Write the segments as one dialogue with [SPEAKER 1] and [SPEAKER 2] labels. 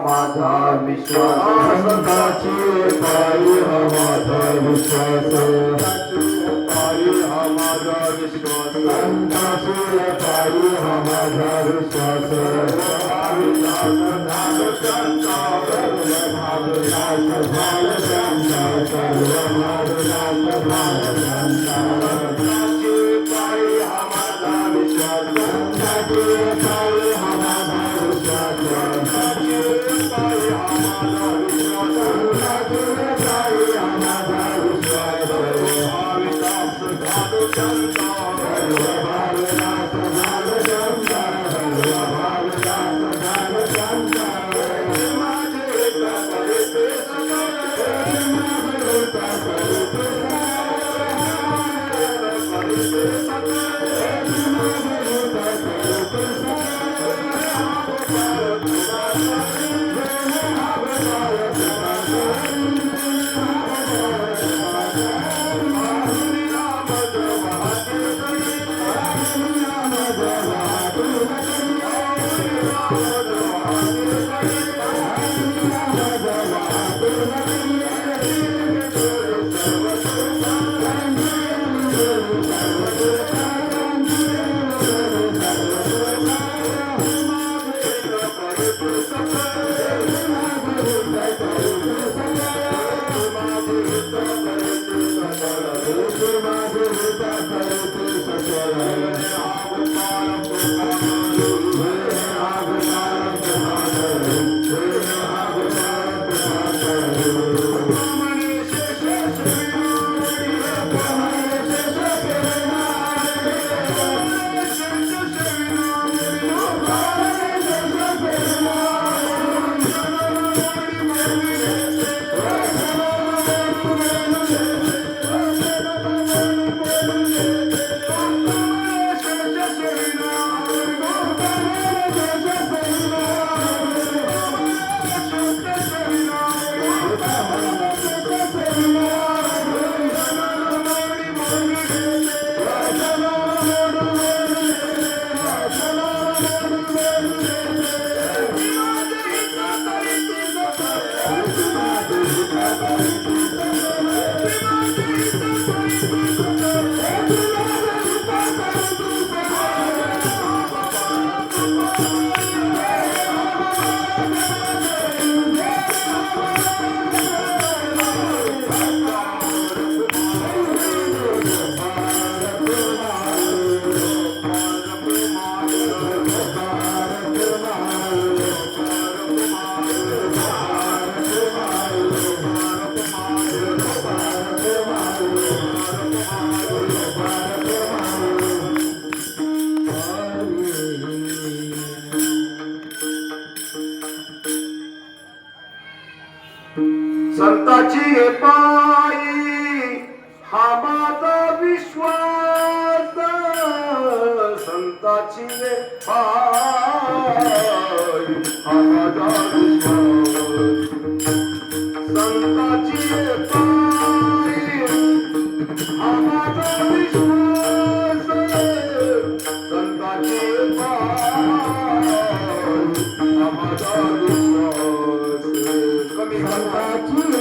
[SPEAKER 1] माझा विश्वास
[SPEAKER 2] संताची पायी हा माझा विश्वास
[SPEAKER 1] पायी हा माझा विश्वास
[SPEAKER 2] संताची पायी हा माझा विश्वास
[SPEAKER 1] संताची पायी हा माझा विश्वास संताची पायी हा माझा विश्वास संताची पायी हा माझा विश्वास संताची पायी हा माझा विश्वास कमी
[SPEAKER 2] संताची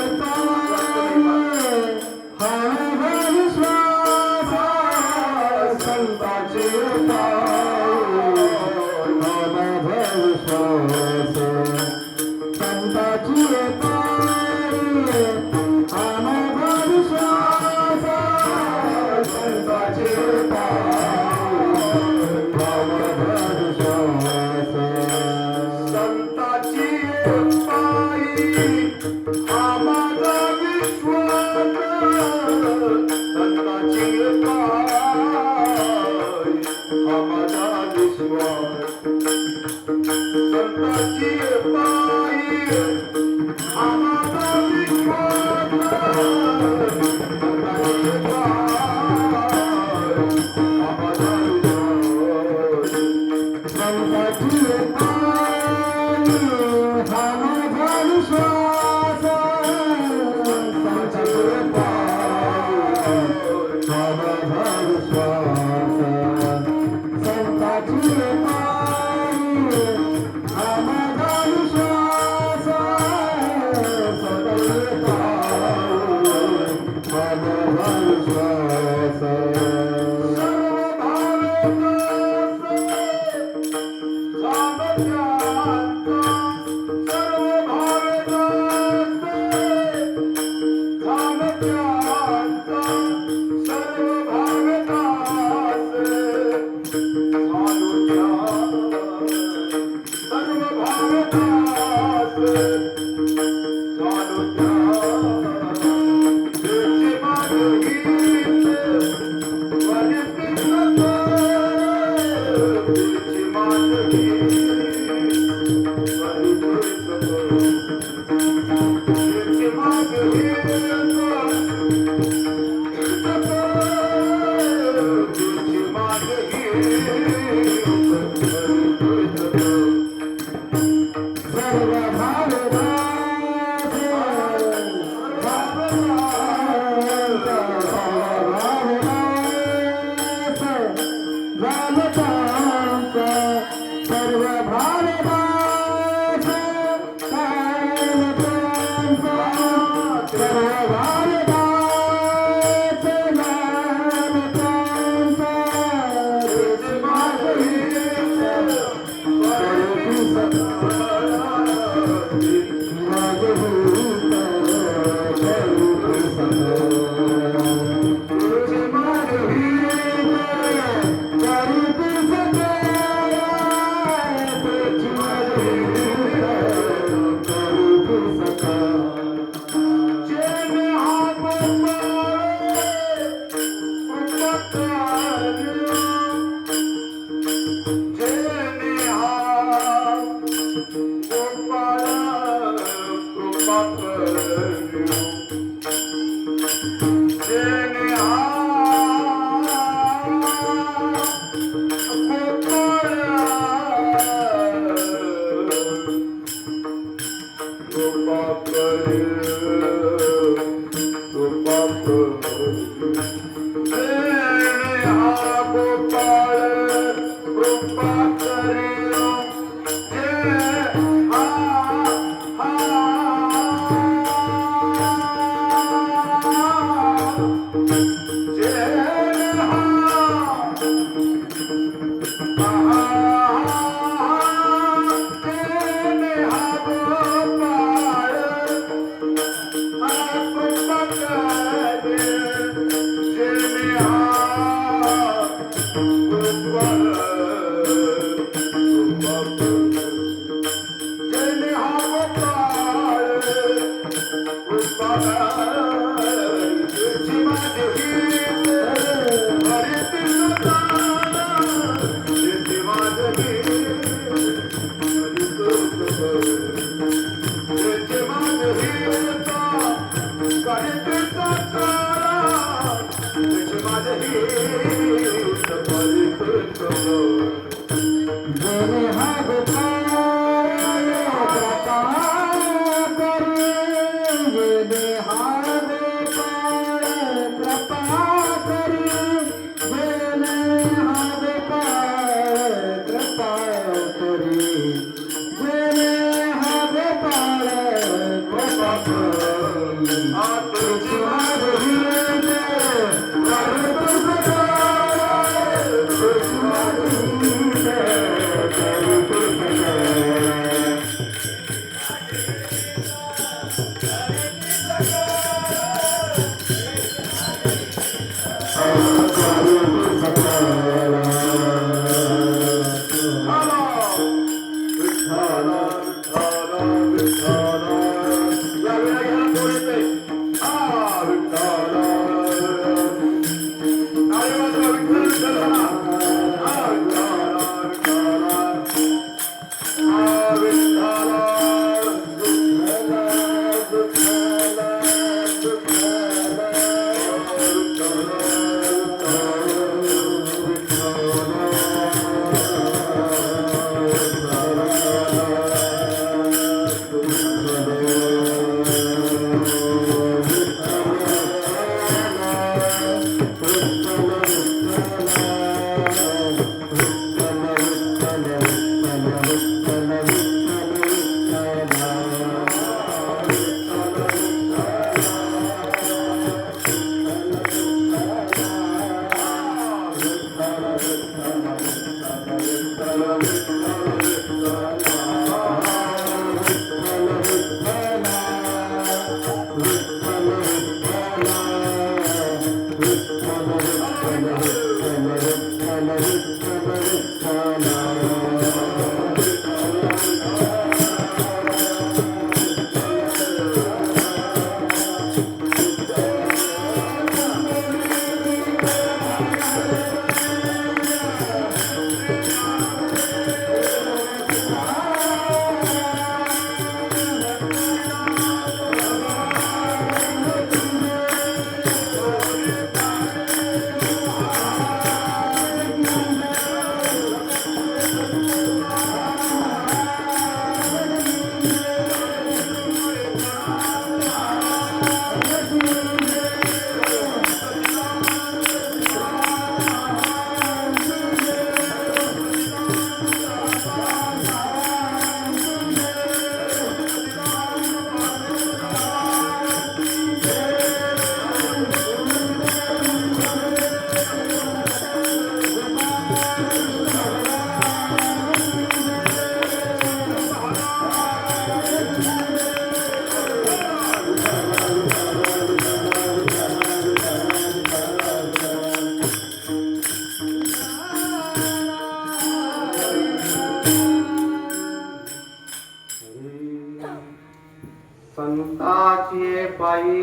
[SPEAKER 3] संताची पायी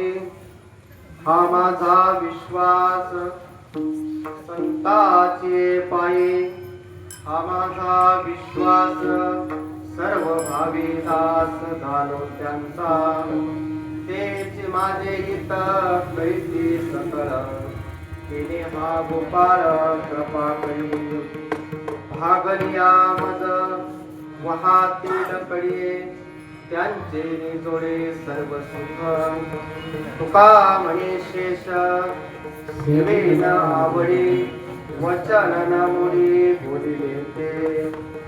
[SPEAKER 3] हा माझा विश्वास, संताची पायी हा माझा विश्वास, सर्व भावी दास झालो त्यांचा, तेच माझे हित कैसी सकळ, तिने हा गोपाळ कृपा करी, भागलिया मज वहातील कडी, त्यांचे निजोडे सर्व सुख, तुका म्हणे शेष सेवेन आवडी, वचन न मुडी बोलिले ते,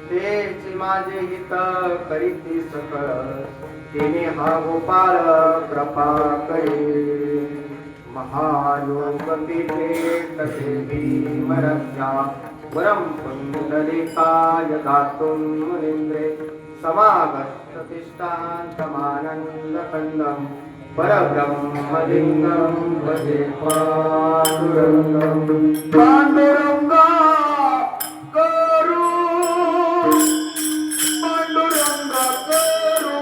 [SPEAKER 3] तेच माझे हित करीती सकळ, तिने हा गोपाळ कृपा करी, महायोग पीठे तसे भीमरस्या, वरम पुंडलिकाय गातुं मुनींद्रे, समागत तिष्ठान्तमानन्दकन्दं, परब्रह्मलिङ्गं भजे पाण्डुरङ्गं,
[SPEAKER 1] पांडुरंगा करू, पांडुरंगा करू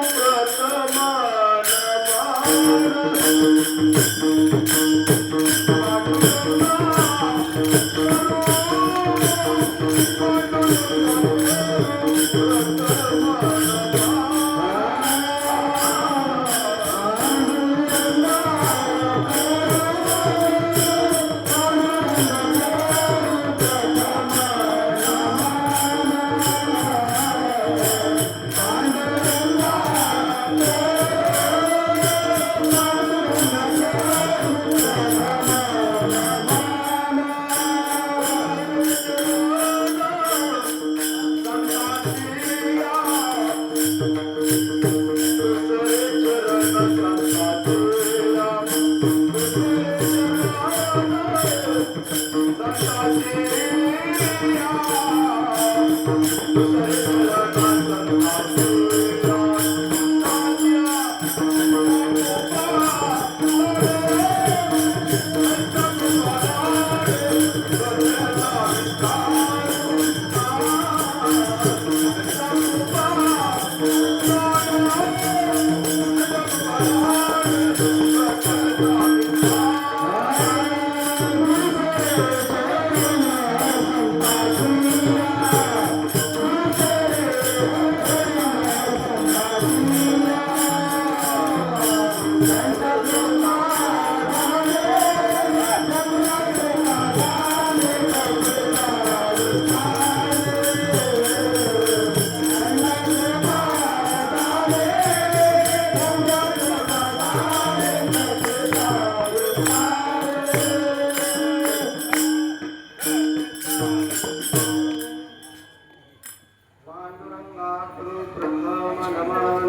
[SPEAKER 1] प्रथमान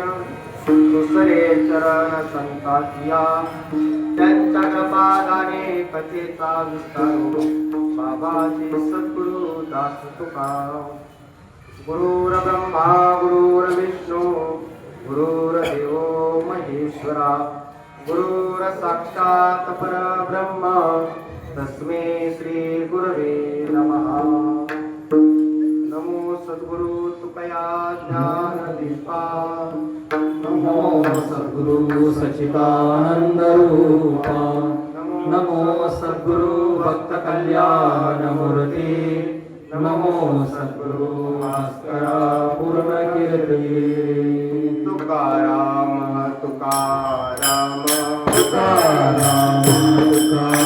[SPEAKER 3] दुसरे चरण संतासिया, त्यांच्या कृपादाने कथेचा विस्तार, बाबाजी सद्गुरु दास तुका, गुरुर ब्रह्मा गुरुर विष्णू गुरुर्देवो महेश्वरा, गुरुर साक्षात परब्रह्म, तस्मै श्री गुरवे नमः. नमो सद्गुरु तुकया ज्ञान दीपा,
[SPEAKER 2] नमो सद्गुरु सच्चिदानंद रूपा, नमो सद्गुरु भक्त कल्याण मूर्ती, नमो सद्गुरु भास्करा पूर्ण कीर्ती.
[SPEAKER 3] तुकाराम तुकाराम
[SPEAKER 2] तुकाराम तुकाराम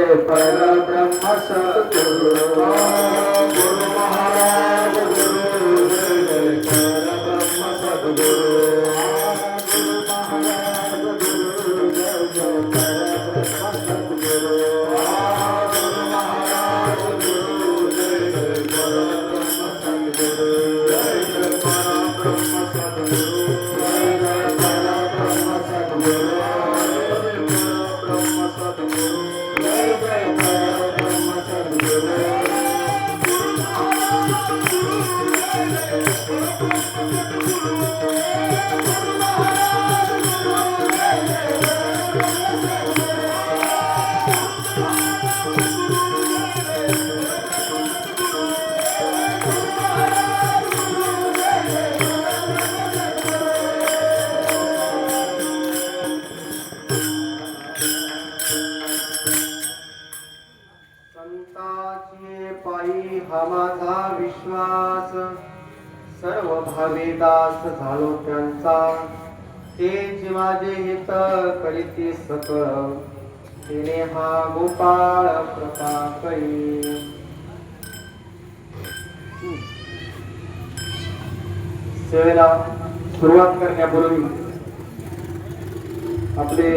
[SPEAKER 2] परब्रह्म सद्गुरु गुरु महाराज गुरु जय जय परब्रह्म सद्गुरु गुरु महाराज गुरु जय जय परब्रह्म सद्गुरु गुरु महाराज गुरु जय जय परब्रह्म सद्गुरु जय जय परब्रह्म सद्गुरु जय जय परब्रह्म सद्गुरु ब्रह्म सद्गुरु जय जय परब्रह्म सद्गुरु
[SPEAKER 3] संतांचे पायी हा माझा विश्वास सर्व भावे दास झालो त्यांचा तेच माझे हित करीती सकळ तिने हा गोपाळ कृपा करी सेवेला सुरुवात करण्यापूर्वी आपले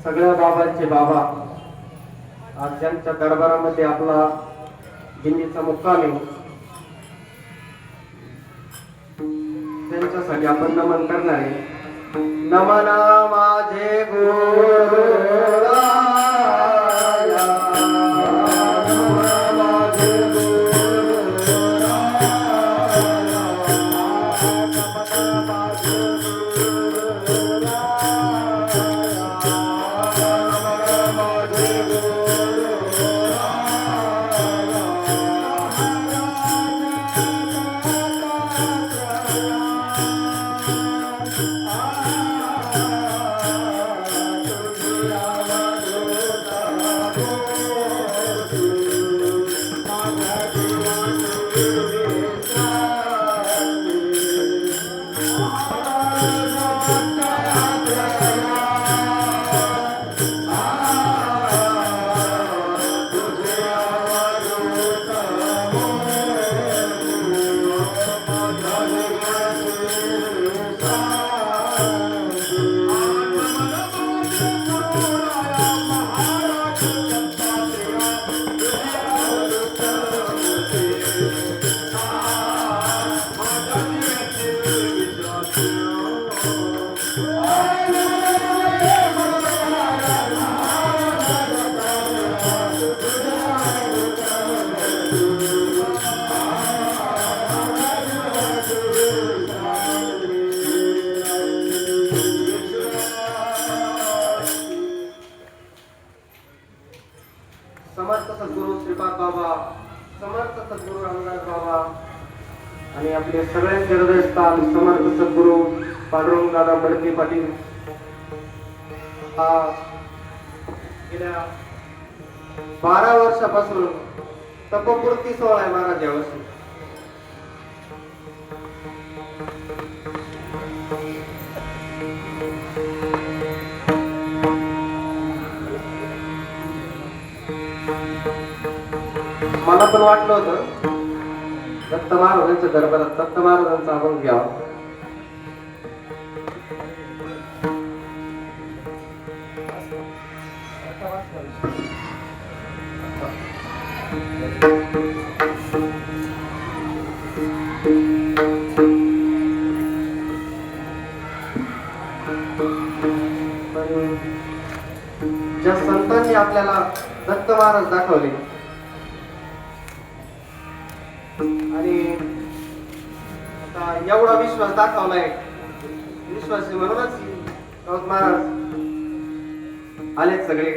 [SPEAKER 3] सगळ्या बाबांचे बाबा आज ज्यांच्या दरबारामध्ये आपला दिल्लीचा मुक्काम आहे त्यांच्यासाठी आपण नमन करणार आहे. नमना माझे गुरुराया, नमना माझे गुरुराया, नमना माझे गुरुराया, नमना माझे समर्थ सद्गुरू श्रीपाद बाबा, समर्थ सद्गुरू रामदास बाबा आणि आपले सगळ्यांचे हृदयस्थान समर्थ सद्गुरू पांडुरंग दादा बडके पाटील हा गेल्या 12 वर्षापासून तपपूर्ती सोहळा आहे महाराज यावर्षी. मला पण वाटलं होतं दत्त महाराजांच्या दरबारात दत्त महाराजांचा आपण घ्यावा. ज्या संतांनी आपल्याला दत्त महाराज दाखवले आणि आता एवढा विश्वास दाखवलाय, विश्वास म्हणूनच राऊत महाराज आलेत सगळे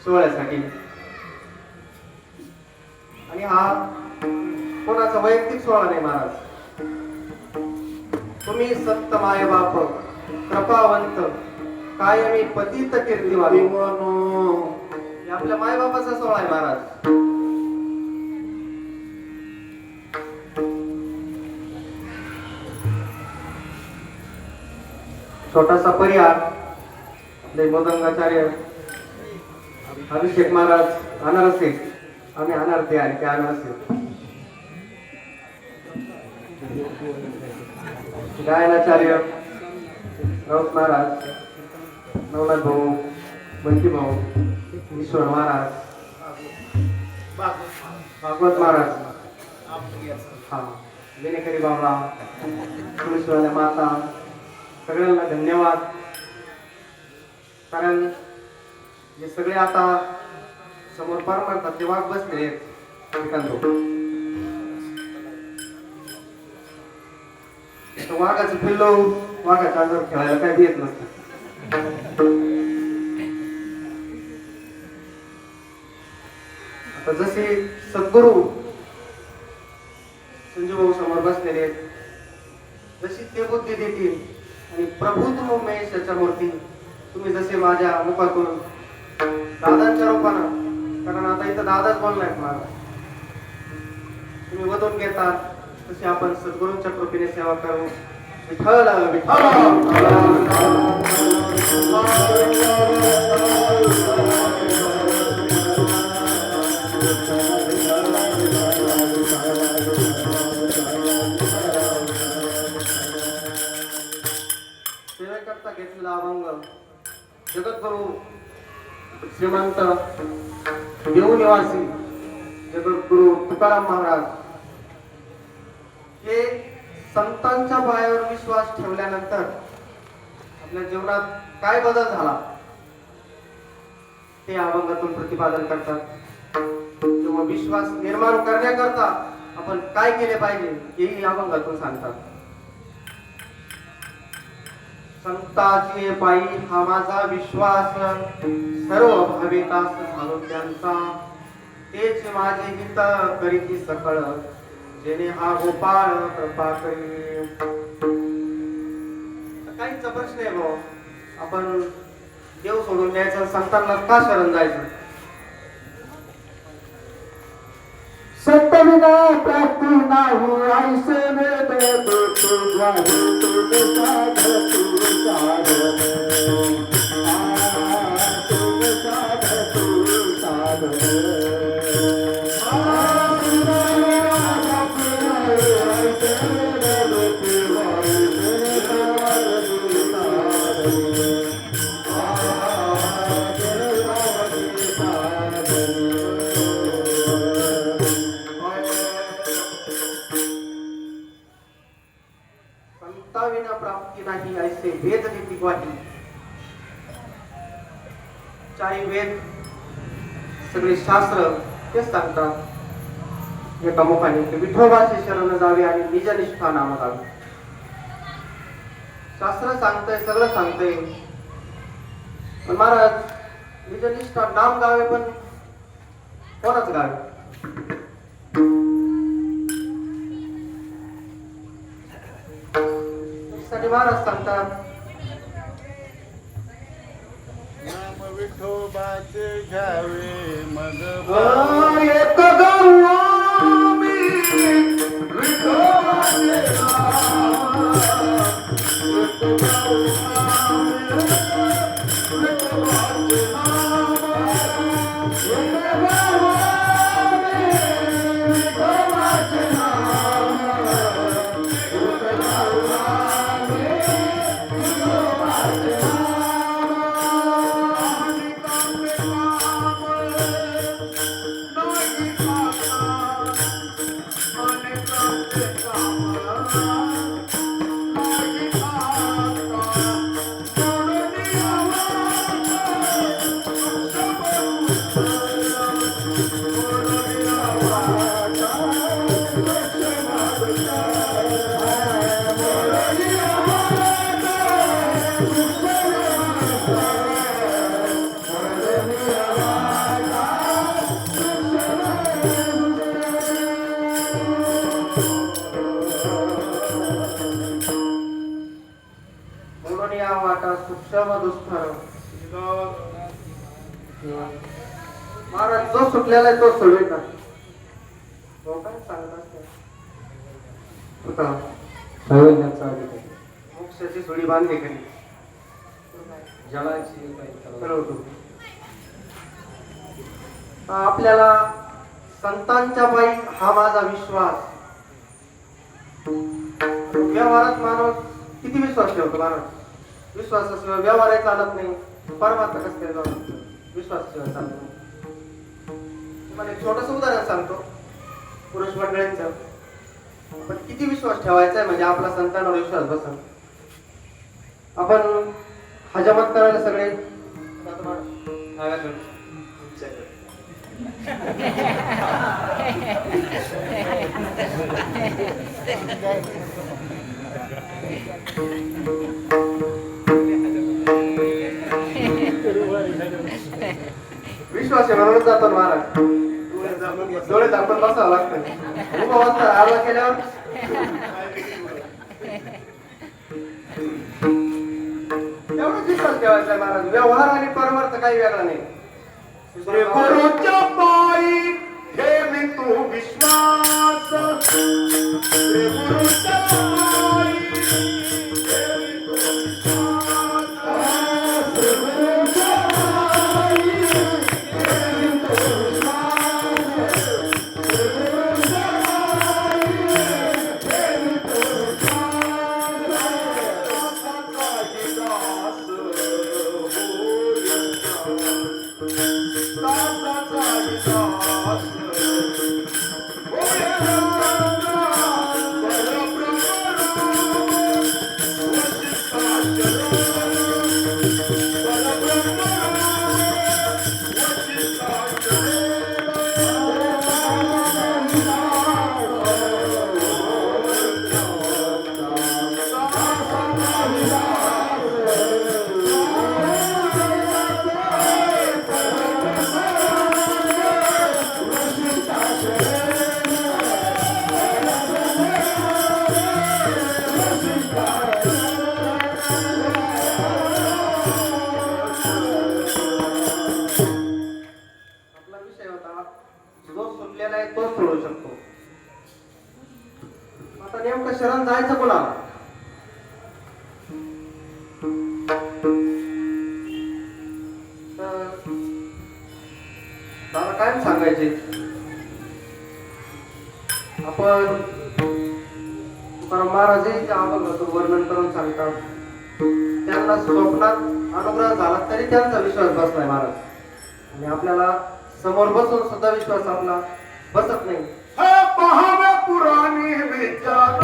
[SPEAKER 3] सोहळ्यासाठी. आणि हा कोणाचा वैयक्तिक सोहळा नाही महाराज. तुम्ही सत्य माय बाप कृपावंत कायमी पतित कीर्तिवान हे आपल्या माय बापाचा सोहळा आहे महाराज. छोटासा परिहार आपले मदंगाचार्य अभिषेक महाराज अनारसे आम्ही अनारते आणि ते अनारसे गायनाचार्य राऊत महाराज नवनाथ भाऊ बंटी भाऊ ईश्वर महाराज भागवत महाराज हा विनेकरी बाबा पुलिसवाल्या माता सगळ्यांना धन्यवाद. कारण जे सगळे आता समोर पार मारतात ते वाघ बसले वाघाचं पिल्लो वाघाच्या अंगावर खेळायला काही भी येत नसतं. आता जसे सद्गुरू संजू भाऊ समोर बसलेले आहेत, जशी ते बुद्धी देतील आणि प्रभू तुम महेशाच्या मूर्ती तुम्ही जसे माझ्या मुखातून दादांच्या रूपानं, कारण आता इथं दादाच बोललाय मला, तुम्ही वधून घेतात तसे आपण सद्गुरूंच्या कृपेने सेवा करू. विठ्ठल सेवेकरता घेतलेला अभंग जगद्गुरु श्रीमंत देवनिवासी जगद्गुरु तुकाराम महाराज हे संतांच्या पायावर विश्वास ठेवल्यानंतर आपल्या जीवनात काय बदल झाला ते अभंगातून प्रतिपादन करतात. किंवा विश्वास निर्माण करण्याकरता आपण काय केले पाहिजे हेही अभंगातून सांगतात. संताची पायी हा माझा विश्वास सर्व भाविकास झालो त्यांचा, तेच माझे हित करीती सकळ जेणे हा गोपाळ कृपा करी. काहीचा प्रश्न आहे भाऊ, आपण देव सोडून द्यायचं, संतांना का शरण जायचं?
[SPEAKER 2] सत्तविना प्राप्ती नाही ऐसे वेद तुझा तुझ साध तू साध तू साध तू साध
[SPEAKER 3] संताविना प्राप्ती नाही ऐसे वेद नीती वाही. चारी वेद सगळे शास्त्र तेच सांगतात एका मुखाने की विठोबाचे शरण जावे आणि निजनिष्ठा नाम गावे. शास्त्र सांगतंय, सगळं सांगतंय, पण महाराज निजनिष्ठा नाम गावे पण कोणाच गावे? महाराज सांगतात
[SPEAKER 1] नाम विठोबाचे घ्यावे मग
[SPEAKER 2] एक गौवा मी विठोबाचे
[SPEAKER 3] महाराज जो सुटलेला आहे तो सोडवेल ना. तो काय सांगत असते मोक्षाची सोडी बांधली करी जलाची आपल्याला संतांच्या पायी हा माझा विश्वास. व्यवहारात माणूस किती विश्वास ठेवतो? माणूस विश्वास असल्यावर व्यवहारही चालत नाही. परमात्मा कसं काय जाऊ विश्वास ठेवायला चालत नाही. तुम्हाला एक छोटंसं उदाहरण सांगतो पुरुष मंडळींचं. आपण किती विश्वास ठेवायचा आहे म्हणजे आपला संतांवर विश्वास बसन. आपण हजामत करायला सगळे विश्वास आहे म्हणूनच जातो ना महाराज. डोळे झाकून बसावं लागतं. उभं वाजता आला केल्यावर एवढंच विश्वास ठेवायचा महाराज. व्यवहार आणि परमार्थ काही वेगळा नाही.
[SPEAKER 2] श्री गुरुच्या पायी ठेवी तू विश्वास. श्री गुरुच्या पायी ठेवी तू विश्वास. श्री गुरुच्या पायी ठेवी तू विश्वास. श्री गुरुच्या पायी ठेवी तू विश्वास. दासाचा दास
[SPEAKER 3] शरण जायचं कोणाला? दादा काय सांगायचे? आपण तुकाराम महाराजांच्या अभंगातून वर्णन करून सांगतात. त्यांना स्वप्नात अनुग्रह झाला तरी त्यांचा विश्वास बसलाय महाराज. आणि आपल्याला समोर बसून सुद्धा विश्वास आपला बसत नाही.
[SPEAKER 2] पहावे पुराणी विचार.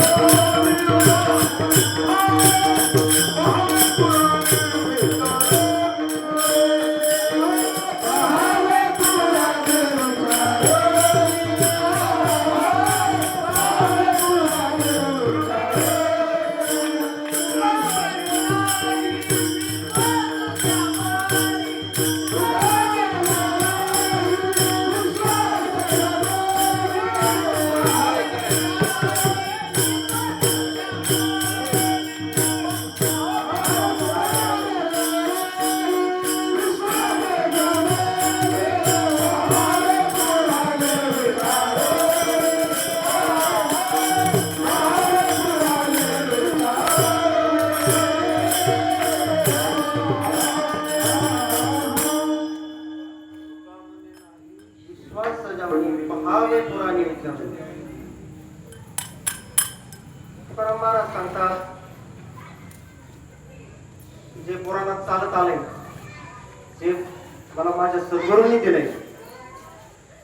[SPEAKER 3] पहावे पुराणी विचार. तुकाराम महाराज सांगतात जे पुराणात चालत आले, जे मला माझ्या सद्गुरूंनी दिले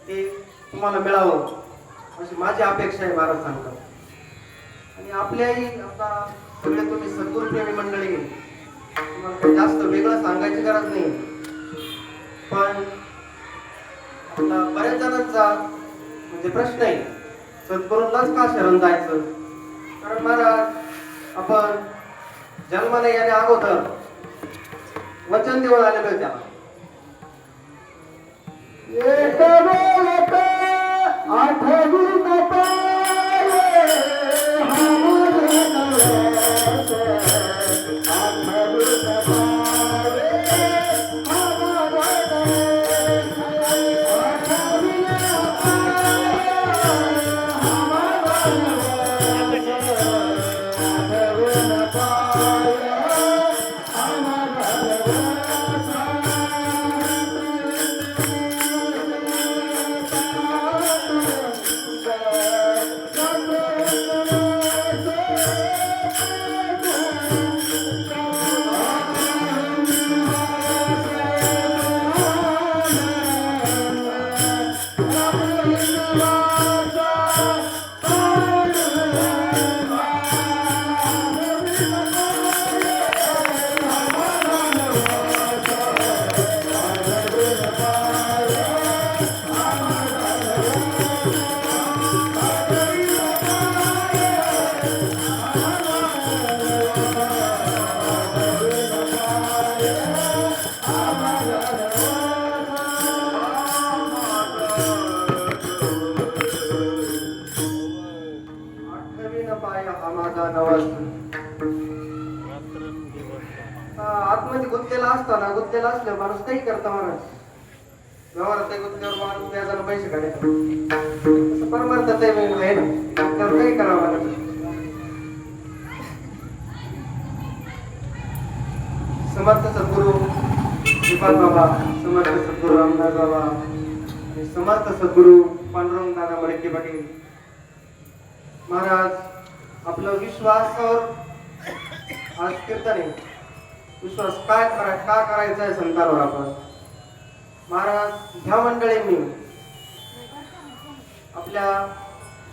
[SPEAKER 3] ते तुम्हाला मिळावं अशी माझी अपेक्षा आहे महाराज सांगतात. आणि आपल्याही आता सगळे तुम्ही सद्गुरुप्रेमी मंडळी, तुम्हाला काही जास्त वेगळं सांगायची गरज नाही. पण आपला बऱ्याच जणांचा म्हणजे प्रश्न आहे सद्गुरूंनाच का शरण जायचं? कारण महाराज आपण जन्माला येण्या अगोदर वचन देऊन आलेलो आहे त्याला. पाय हा माझा नवस. आतमध्ये गुंतलेला असताना गुंतलेला असल्यावर माणूस काही करता महाराज. व्यवहारात गुंतल्यावर माणूस व्याजाला पैसे काढायचा. तसं परमार्थात आहे ना, गुंतल्यावर काही करावं लागत. समर्थ सद्गुरू श्रीपाद बाबा, समर्थ सद्गुरू रामदास बाबा आणि समर्थ सद्गुरू पांडुरंग दादा मडके पाटील महाराज, आपलं विश्वासावर आज कीर्तन आहे. विश्वास का करायचा आहे संतांवर आपण. महाराज, ह्या मंडळींनी आपल्या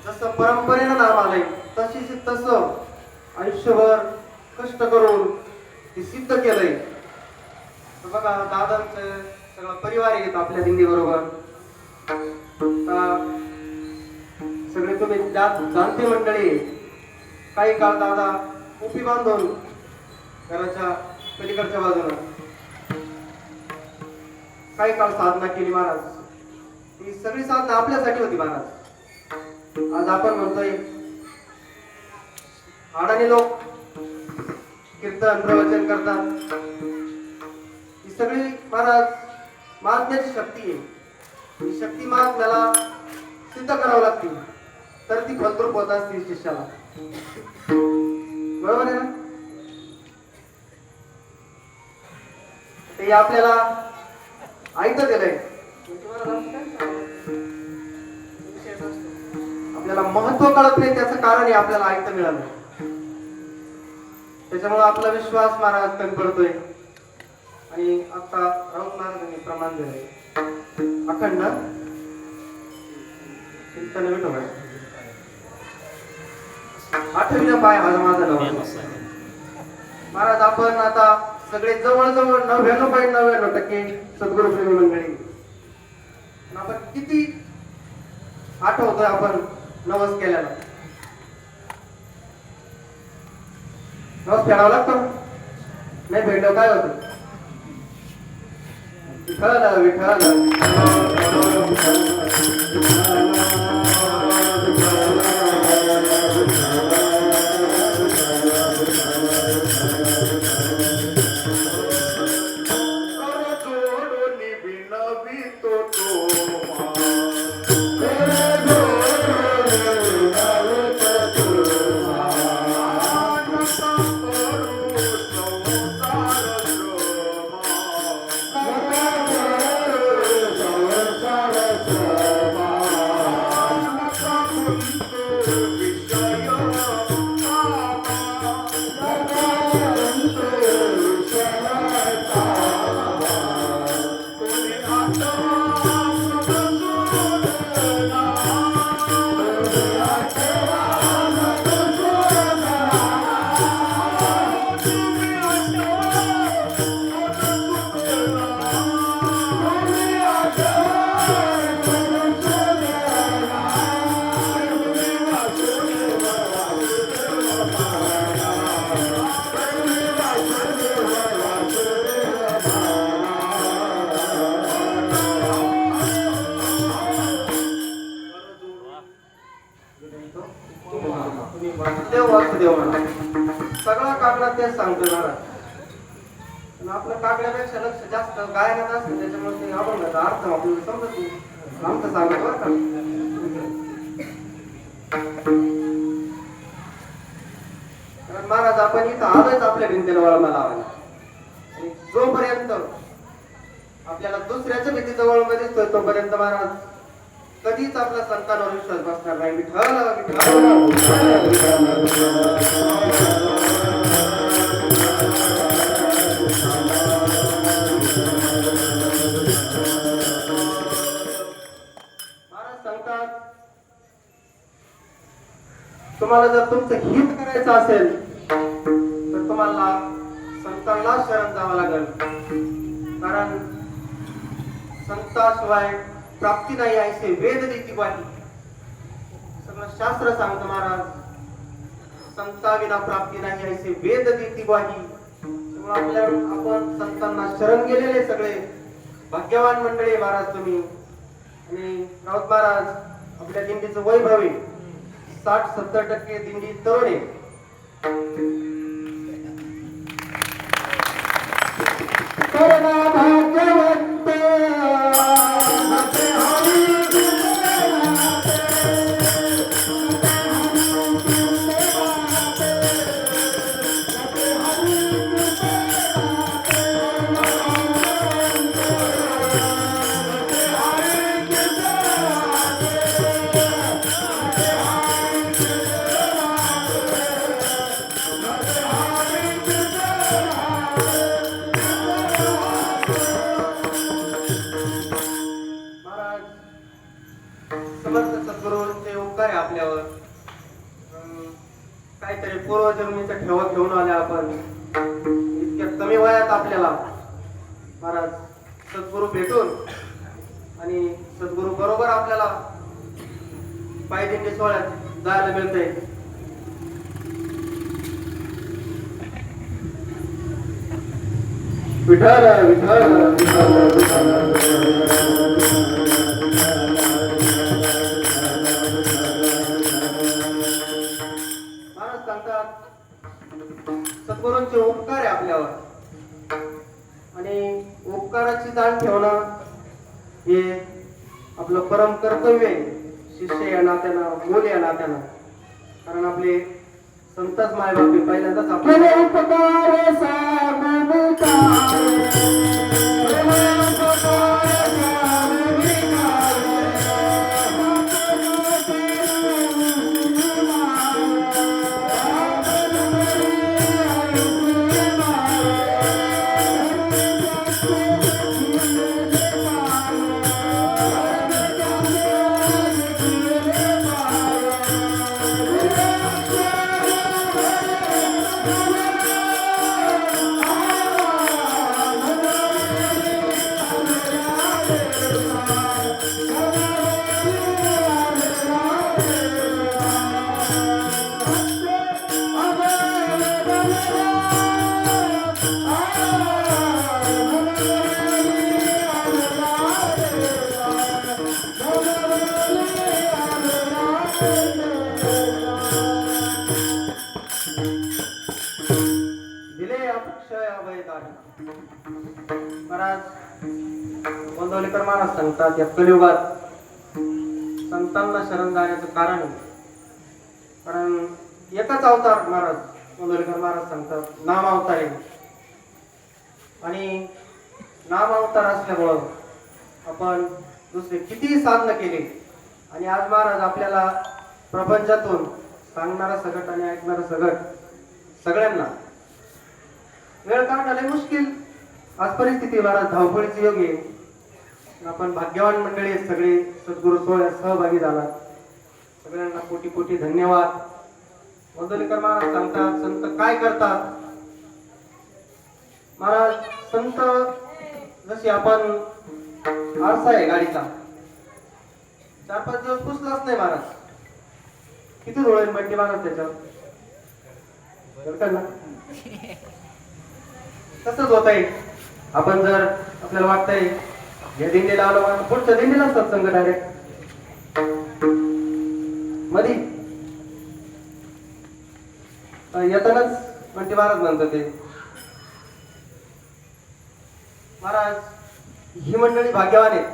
[SPEAKER 3] जसं परंपरेनं नाव आलंय तसं आयुष्यभर कष्ट करून ते सिद्ध केलंय. तर बघा, दादांचं सगळा परिवार येत आपल्या दिंडी बरोबर. सगळे तुम्ही जाणते मंडळी. काही काळ दादा उभी बांधून घराच्या पलीकडच्या बाजूला काही काळ साधना केली महाराज. ही सगळी साधना आपल्यासाठी होती महाराज. आज आपण म्हणतोय अडाणी लोक कीर्तन प्रवचन करतात. ही सगळी महाराज महात्म्याची शक्ती आहे. ही शक्ती महात्म्याला सिद्ध करावं लागते, तर ती फलद्रूप होत असते शिष्याला. बरोबर आहे ना? ते आपल्याला ऐकत दिलंय. आपल्याला महत्व कळत नाही, त्याचं कारण आहे आपल्याला ऐकत मिळालं. त्याच्यामुळे आपला विश्वास महाराज कमी पडतोय. आणि आता राऊत महाराजांनी प्रमाण दिलंय अखंड चिंतन विठोबा. 8वीला पाय हा माझा नवस. महाराज, आपण आता सगळे जवळजवळ 99.99% सद्गुरू प्रेमी मंडळी. आपण किती आठवतोय आपण नवस केल्याला? नवस फेडावा लागतो. नाही फेडलं काय होतं? विठ्ठल विठ्ठल सगळा काकडा तेच सांगतो महाराज. आपल्या काकड्यापेक्षा लक्ष जास्त गायनात असतं, त्याच्यामुळे ते अभंगाचा अर्थ आपल्याला समजत नाही. आमचं सांगतो बरं का. कारण महाराज, आपण इथं आलोच आपल्या भिंतीला वळमा लावायला. आणि जोपर्यंत आपल्याला दुसऱ्याच्या भीतीचा वळमा दिसतोय तोपर्यंत महाराज कधीच आपला संतांवर विश्वास बसणार नाही. विठ्ठल महाराज सांगतात, तुम्हाला जर तुमचं हित करायचं असेल तर तुम्हाला संतांना शरण जावं लागेल. कारण संताशिवाय प्राप्ती नाही ऐसे वेद देती वाणी. सगळं शास्त्र सांगतं महाराज, संता विना प्राप्ती नाही ऐसे वेद देती वाणी. त्यामुळे आपण संतांना शरण गेलेले सगळे भाग्यवान मंडळी महाराज तुम्ही. आणि राऊत महाराज, आपल्या दिंडीचं वैभव आहे. 60-70% दिंडी तरुण आहे.
[SPEAKER 2] करुणा भाग्यवंत
[SPEAKER 3] महाराज समर्थ सद्गुरूंचे उपकार आहे आपल्यावर. काहीतरी पूर्वजन्मीचा ठेवा घेऊन आले आपण. इतक्या कमी वयात आपल्याला महाराज सद्गुरू भेटून आणि सद्गुरू बरोबर आपल्याला पायदिंडी सोहळ्यात जायला मिळतंय.
[SPEAKER 2] विठ्ठल विठ्ठल विठ्ठल
[SPEAKER 3] महाराज सांगतात सद्गुरूंचे उपकार आहे आपल्यावर आणि उपकाराची जाण ठेवणं हे आपलं परम कर्तव्य आहे. शिष्य या नात्यानं, मूल या नात्यानं. कारण आपले संतच मायबापी पहिल्यांदाच
[SPEAKER 2] केले
[SPEAKER 3] आपले
[SPEAKER 2] उपकार सामविकारे केले उपकार
[SPEAKER 3] दिले अक्षय अभयदान. महाराज गोंदवलेकर महाराज सांगतात या कलियुगात संतांना शरण जाण्याचं कारण आहे. कारण एकच अवतार महाराज गोंदवलेकर महाराज सांगतात नाम अवतार आहे. आणि नाम अवतार असल्यामुळं आपण दुसरे कितीही साधना केली आणि आज महाराज आपल्याला प्रपंचातून सांगणारा सगट आणि ऐकणारा सगट सगळ्यांना वेळ काढणं लय मुश्किल आज परिस्थिती महाराज धावपळीची योग आहे. आपण भाग्यवान मंडळी आहेत, सगळे सद्गुरू सोहळ्यात सहभागी झालात. सगळ्यांना कोटी कोटी धन्यवाद. गोंदवलेकर महाराज सांगतात संत काय करतात. महाराज संत जशी आपण आरसा आहे गाडीचा 4-5 दिवस पुसलाच नाही महाराज किती धुळे म्हणते महाराज त्याच्यावर ना. तसंच होत आहे. आपण जर आपल्याला वाटतंय या दिंडीला आलो म्हणून पुढच्या दिंडीला सत्संग डायरेक्ट मधी येतानाच म्हणते महाराज म्हणतात ते. महाराज ही मंडळी भाग्यवान आहेत.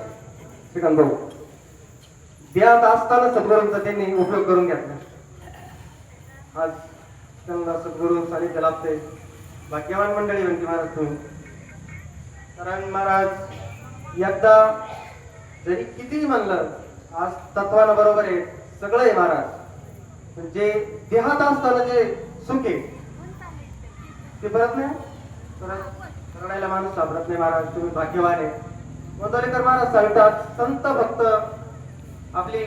[SPEAKER 3] श्रीकांत भाऊ देहात असताना सद्गुरूंचा त्यांनी उपयोग करून घेतला. आज त्यांना सद्गुरू सानिध्य लाभते. भाग्यवान मंडळी म्हणते महाराज तुम्ही. कारण महाराज एकदा जरी कितीही म्हणलं आज तत्वानं बरोबर आहे सगळं आहे महाराज. पण जे देहात असताना जे सुख आहे ते परत नाही परत रडायला माणूस सापडत नाही. महाराज तुम्ही भाग्यवान आहे. गोंदवलेकर महाराज सांगतात संत भक्त आपली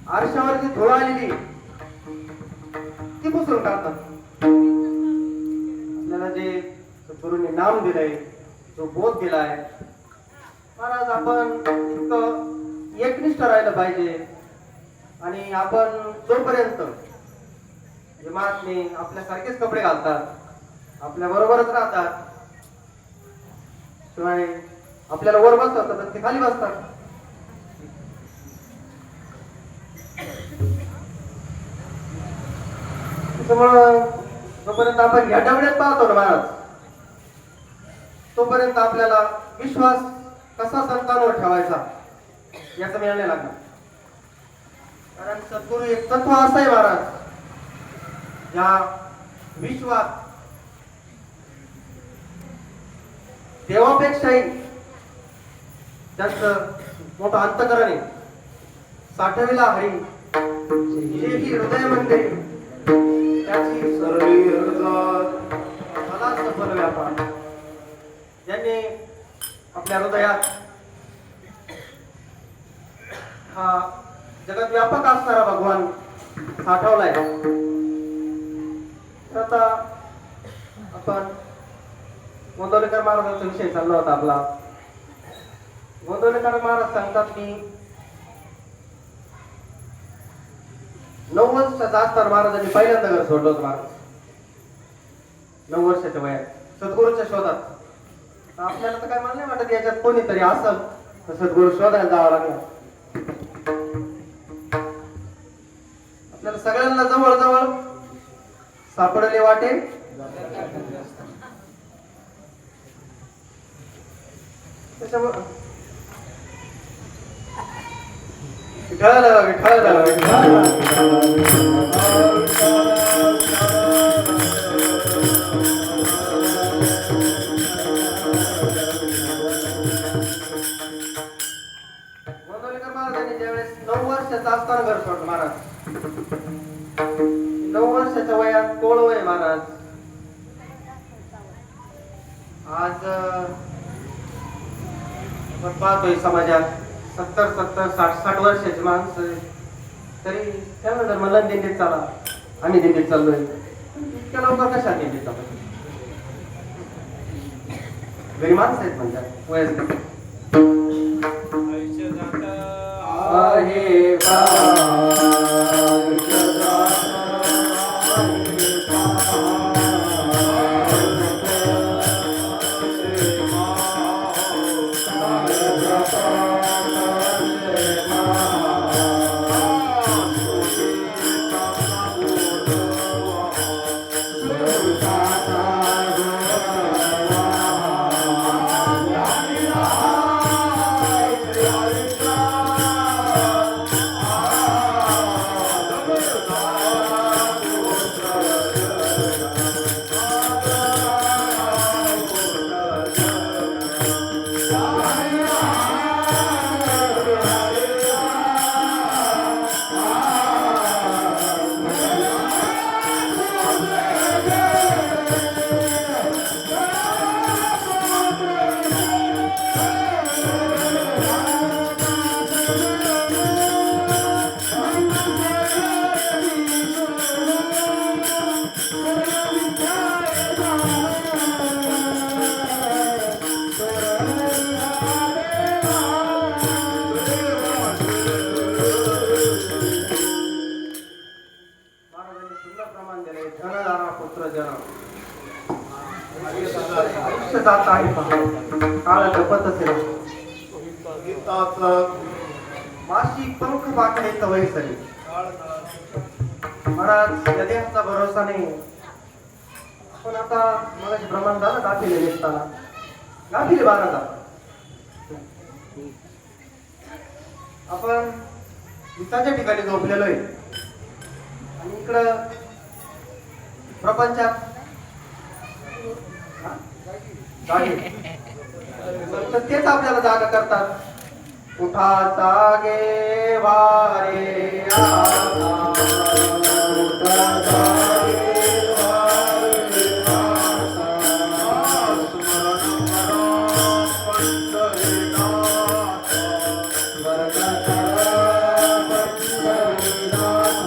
[SPEAKER 3] आरशावर जी धुळा आलेली ती पुसून काढतात. आपल्याला जे सद्गुरूंनी नाम दिलंय जो बोध दिलाय महाराज आपण इतकं एकनिष्ठ राहिलं पाहिजे. आणि आपण जोपर्यंत जे महात्मे आपल्यासारखेच कपडे घालतात आपल्या बरोबरच राहतात शिवाय आपल्याला वर बसवतात तर ते खाली बसतात. त्याच्यामुळं जोपर्यंत आपण ह्या डबड्यात पाहतो ना महाराज, तोपर्यंत आपल्याला विश्वास कसा संतांवर ठेवायचा याचा मिळायला लागला. कारण सद्गुरू एक तत्व असं आहे महाराज, या विश्वात देवापेक्षाही जास्त मोठं अंतकरण आहे. साठविला हरी जेही हृदयामध्ये त्याची
[SPEAKER 2] सर्वी हृदयात
[SPEAKER 3] मला सफल व्यापार. ज्यांनी आपल्या हृदयात हा जगत व्यापक असणारा भगवान साठवलाय. तर आता आपण गोंदवलेकर महाराजांचा विषय चालला होता आपला. गोंदवलेकर महाराज सांगतात की 9 वर्षाचा असताना महाराजांनी पहिल्यांदा घर सोडलं होतं. महाराज 9 वर्षाच्या वयात सद्गुरूच्या शोधात. आपल्याला तर काय मला नाही वाटत याच्यात कोणीतरी असल तर सद्गुरू शोधायला जावं लागला. आपल्याला सगळ्यांना जवळ जवळ सापडले वाटे. त्याच्यामुळे विठ्ठलाला गोंदवलेकर महाराजांनी ज्यावेळेस 9 वर्षाचा असताना घर सोडलं महाराज. 9 वर्षाच्या वयात कोळ वय महाराज. आज आपण पाहतोय समाजात 70, 60 वर्षाची माणसं तरी त्यांना जर मला दिंडीत चाला, आम्ही दिंडीत चाललोय, इतक्या लवकर कशा दिंडीत चालतो? घरी माणसं आहेत म्हणतात वयस्कर. आहे काळ जपत असेल माशी पंख पाकळे तवय सरी. महाराज या देहाचा भरोसा नाही. आपण आता मला प्रमाण झालं गाफिले निघताना गाफिले महाराज आपण विसाच्या ठिकाणी झोपलेलो आहे आणि इकडं प्रपंचात तर तेच आपल्याला जागा करतात. उठा जागे वारे आता, उठा जागे वारे आता, स्मरण पंढरीनाथ, वर्गचरा पंढरीनाथ,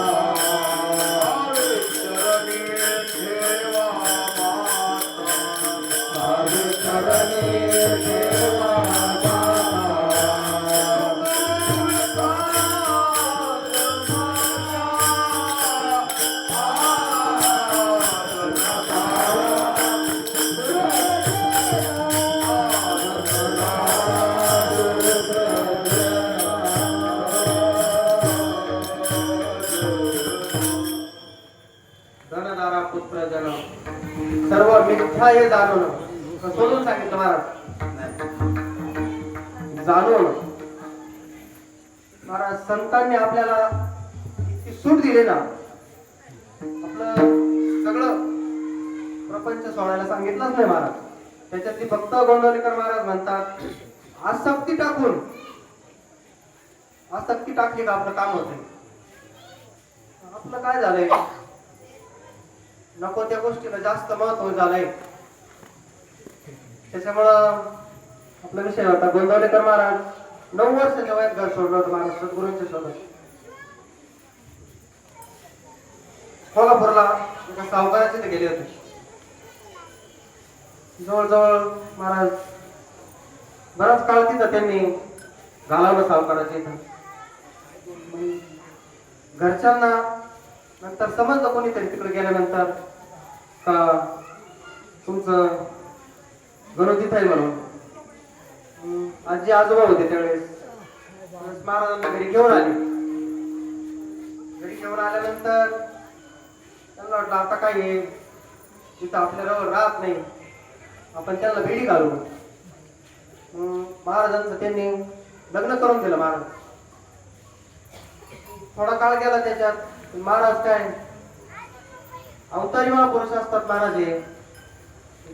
[SPEAKER 3] चरणी ठेवा माता, चरणी ठेवा माता. जन सर्व मिथ्या हे जाणून सोडून सांगितलं महाराज. जाणून महाराज संतांनी आपल्याला इतकी सूट दिली ना, आपलं सगळं प्रपंच सोडायला सांगितलंच नाही महाराज. त्याच्यातली फक्त गोंदवलेकर महाराज म्हणतात आसक्ती टाकून, आसक्ती टाकली का आपलं काम होतंय. आपलं काय झालंय, नको त्या गोष्टीला जास्त महत्व झालंय. त्याच्यामुळं आपला विषय होता गोंदवलेकर महाराज 9 वर्षाच्या वयात घर सोडलं होतं महाराज सद्गुरूंच्या सोबत. कोल्हापूरला एका सावकाराचे ते गेले होते. जवळजवळ महाराज बराच काळ तिथं त्यांनी घालवलं सावकाराच्या इथं. घरच्यांना नंतर समजलं कोणीतरी तिकडे गेल्यानंतर का तुमचं गणू तिथं आहे म्हणून. आजी आजोबा होते त्यावेळेस महाराजांना घरी घेऊन आले. घरी घेऊन आल्यानंतर त्यांना वाटलं आता काय आहे, तिथं आपल्याजवळ राहत नाही, आपण त्यांना भेडी घालू. महाराजांचं त्यांनी लग्न करून दिलं महाराज. थोडा काळ गेला त्याच्यात. महाराज काय अवतारी महापुरुष असतात महाराज. हे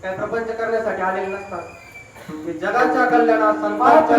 [SPEAKER 3] काय प्रपंच करण्यासाठी आलेले नसतात. हे जगाच्या कल्याणात संतांच्या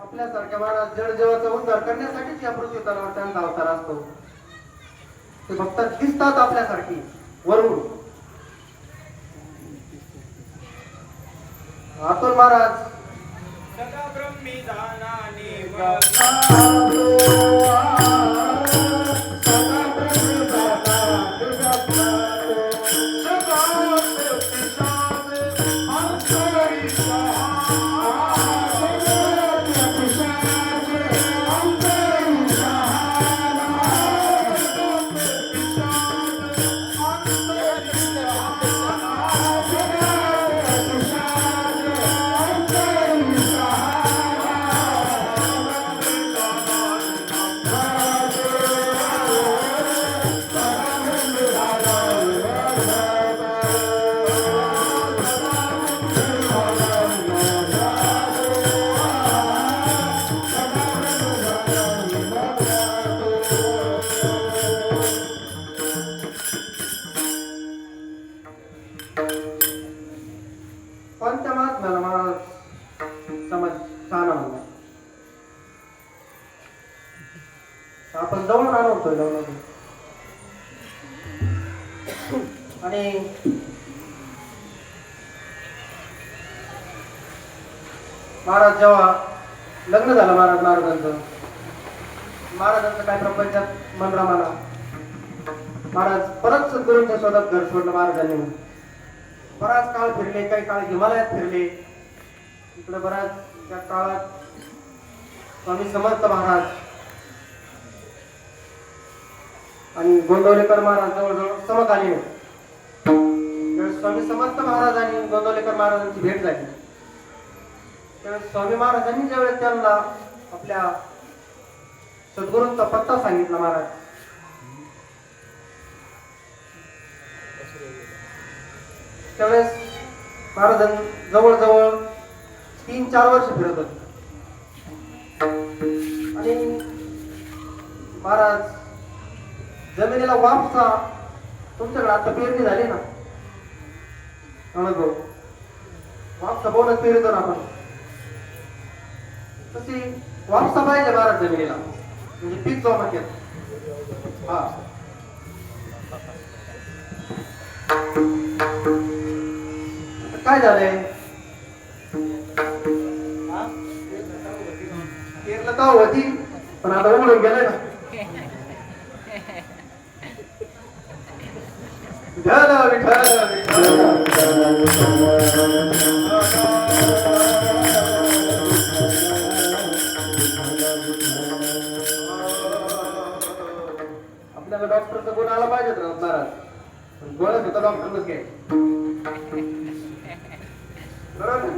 [SPEAKER 3] आपल्यासारख्या महाराज जडजीवाचा उद्धार करण्यासाठीच या पृथ्वी तलावर त्यांचा अवतार असतो. ते फक्त दिसतात आपल्यासारखी वरून. आतून महाराज
[SPEAKER 2] सदा ब्रह्मी जाणाने
[SPEAKER 3] कोणत्या महात्म्याला महाराज समज छान म्हणला. आपण जवळून आणवतोय जवळ. आणि महाराज जेव्हा लग्न झालं महाराजांचं काय प्रपंचात मन रमाला. महाराज परत सद्गुरूंच्या शोधात घर सोडलं महाराजांनी. बराच काळ फिरले, काही काळ हिमालयात फिरले. इकडे बराच त्या काळात स्वामी समर्थ महाराज आणि गोंदवलेकर महाराज जवळजवळ समकालीन. स्वामी समर्थ महाराज आणि गोंदवलेकर महाराजांची भेट झाली. त्यावेळेस स्वामी महाराजांनी ज्यावेळेस त्यांना आपल्या सद्गुरूंचा पत्ता सांगितला महाराज, त्यावेळेस महाराज जवळजवळ 3-4 वर्ष फिरत होते. आणि महाराज जमिनीला वापसा, तुमच्याकडे आता पेरणी झाली ना अनुभव, वापसा बोनस पेरतो ना आपण, तशी वापसा पाहिजे महाराज जमिनीला, म्हणजे पीक जमा केलं. हा काय झालंय, का होती पण आता उघडून गेलाय ना. विठ्ठल आपल्याला डॉक्टरचा गुण आला पाहिजे ना महाराज. गोळ्यात होता डॉक्टरच घ्याय बरोबर.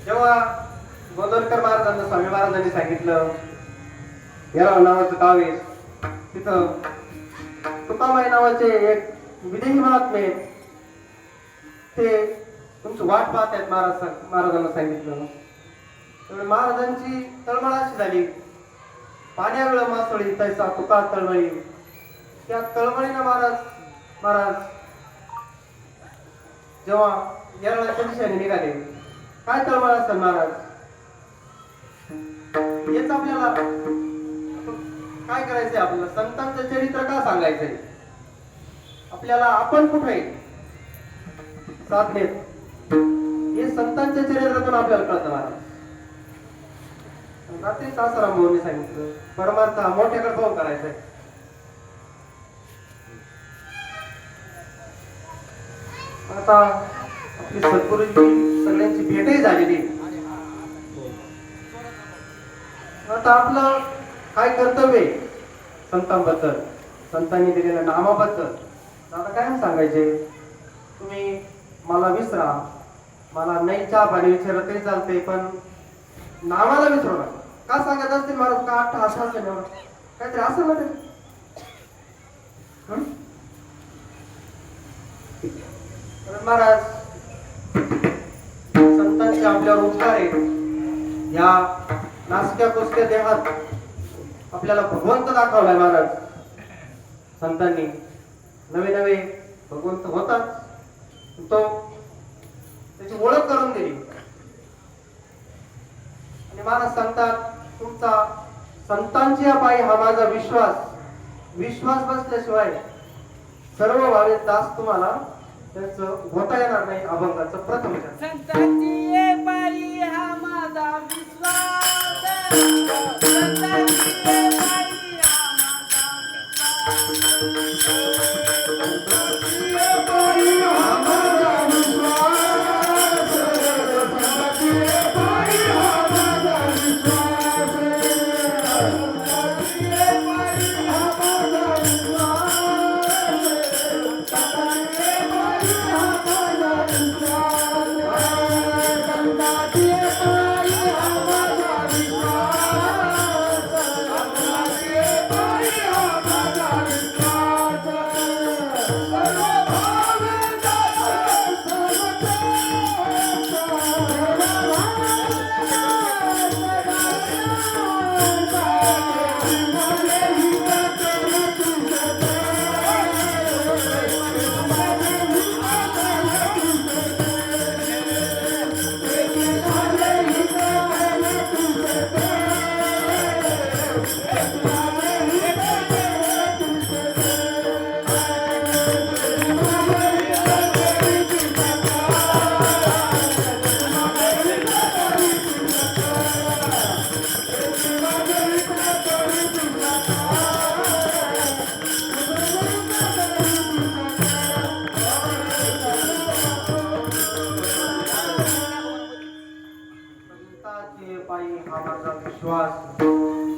[SPEAKER 3] जेव्हा गोंदवलेकर महाराजांना स्वामी महाराजांनी सांगितलं येराव नावाचं गाव आहे तिथं तुकामाई नावाचे एक विदेही महात्मे ते तुमची वाट पाहत आहेत महाराजांना सांगितलं. त्यामुळे महाराजांची तळमळ अशी झाली पाण्यावेळ मासळी तैसा तुका तळमळी. त्या तळमळीनं महाराज जेव्हा येरळाच्या दिशेने निघाले काय तळमळ असेल महाराज हेच आपल्याला काय करायचंय. आपल्याला संतांचं चरित्र का सांगायचंय. आपल्याला आपण कुठे साधनेत हे संतांच्या चरित्रातून आपल्याला कळतं महाराज. रात्रीच आसाराम भाऊंनी सांगितलं परमार्थ हा मोठ्याकडे पाहून करायचंय. आता आपली सद्गुरूंची सगळ्यांची भेटही झालेली. आता आपलं काय कर्तव्य आहे संतांबद्दल संतांनी दिलेल्या नामाबद्दल. आता काय सांगायचे तुम्ही मला विसरा मला नाही चहा पाणी विचारत तरी चालते पण नावाला विसरू नका. का सांगत असतील महाराज का 8 तास असेल काहीतरी असं ना ते महाराज संतांचे आपल्यावर उपकार आहेत. या नासक्या कुसक्या देहात आपल्याला भगवंत दाखवलाय महाराज. संतांनी नवे नवे भगवंत होतात तो त्याची ओळख करून दिली. आणि महाराज सांगतात तुमचा संतांच्या पायी हा माझा विश्वास बसल्याशिवाय सर्व भावे दास तुम्हाला त्याचं होता येणार नाही. अभंगाचं प्रथम
[SPEAKER 2] संतांची पायी हा माझा विश्वास संतांची पायी हा माझा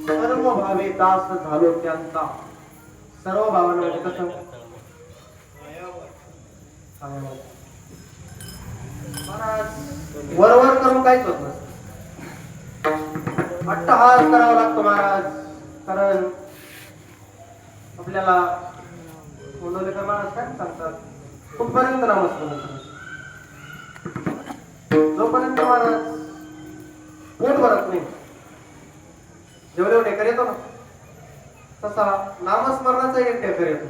[SPEAKER 3] सर्व भावे दास झालो त्यांचा. सर्व भावांना म्हणजे कसं महाराज वरवर करून काहीच होत नसतं. अट्टहास करावा लागतो महाराज. कारण आपल्याला गोंदवलेकर महाराज काय सांगतात कुठपर्यंत नामस्मरण जोपर्यंत महाराज पोट भरत नाही जेवढे ढेकर येतो ना तसा नामस्मरणाचा एक ढेकर येतो.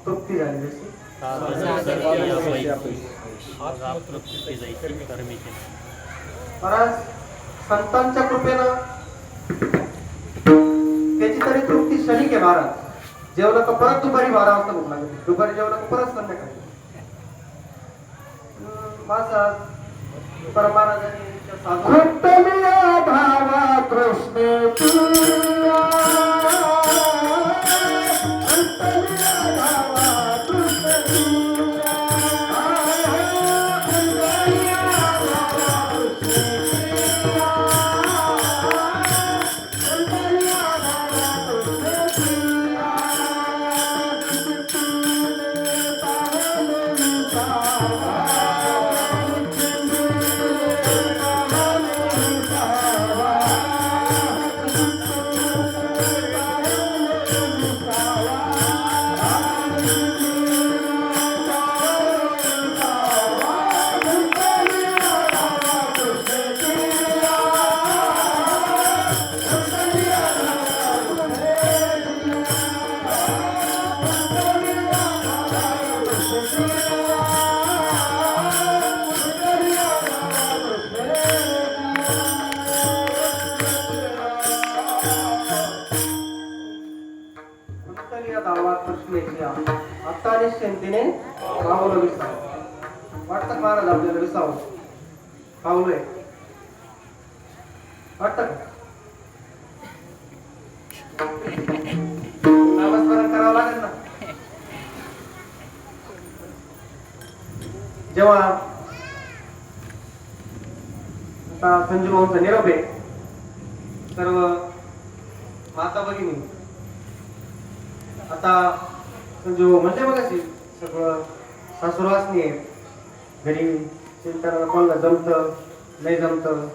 [SPEAKER 3] तृप्ती झाली जशी महाराज संतांच्या कृपेनं त्याची तरी तृप्ती क्षणिक आहे महाराज. जेवलं तर परत दुपारी 12 वाजता भूक लागते. दुपारी जेवलं तर परत संध्याकाळी. माझा तुकाराम महाराजांनी त्या साधू
[SPEAKER 2] विठ्ठलिया धावा कृष्ण तुया विठ्ठलिया धावा कृष्ण तुया विठ्ठलिया धावा कृष्ण तुया विठ्ठलिया धावा कृष्ण तुया विठ्ठले पावले विसावा
[SPEAKER 3] विठ्ठलिया धावा कृष्णेच्या आता निश्चिंतीने पावलं विसावं. वाटतं का महाराज आपल्याला विसावं पावलंय वाटतं का? नामस्मरण करावं लागेल ना. जेव्हा आता संजू भाऊंचा निरोप आहे, सर्व माता भगिनी आता संजू म्हणजे बघा सगळं सासूरवासनी आहे, घरी चिंतन कोणाला जमतं नाही जमतं.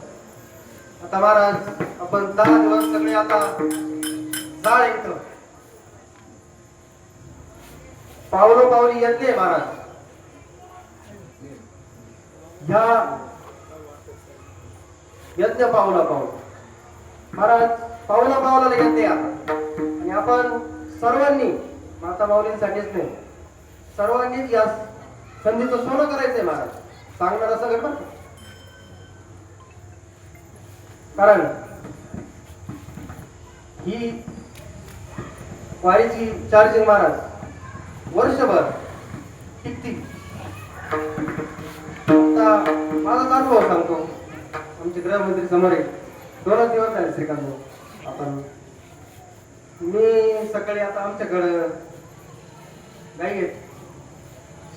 [SPEAKER 3] आता महाराज आपण 10 दिवस सगळे आता जाळ येतं पावलो पावली येतले महाराज. ह्या यज्ञ पावला पाऊल महाराज पावला पावला येते आता. आणि आपण सर्वांनी माता माऊलींसाठीच नाही सर्वांनीच या संधीचं सोनं करायचंय महाराज. सांगणार सगळं पण कारण ही वारीची चार्जिंग महाराज वर्षभर टिकती. आता माझाच अनुभव सांगतो. आमचे गृहमंत्री समोर आहे, 2 दिवस झाले श्रीकांत भाऊ. आपण मी सकाळी आता आमच्याकडं गाई आहेत,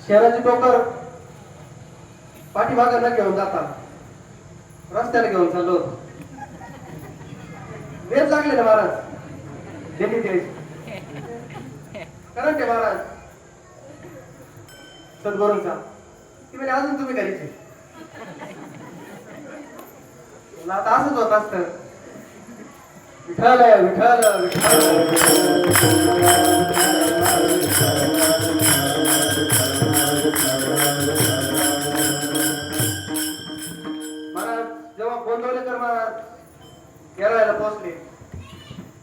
[SPEAKER 3] शेणाची टोकर पाठीमागं न घेऊन जाता रस्त्याला घेऊन चाललो होतो. वेळ लागले ना महाराज देवी द्यायची कारण ते महाराज सद्गुरूंचा ती म्हणजे अजून तुम्ही करायचे आता असंच होत असतं. विठ्ठल विठ्ठल महाराज जेव्हा गोंदवलेकर महाराज केरळाला पोहोचले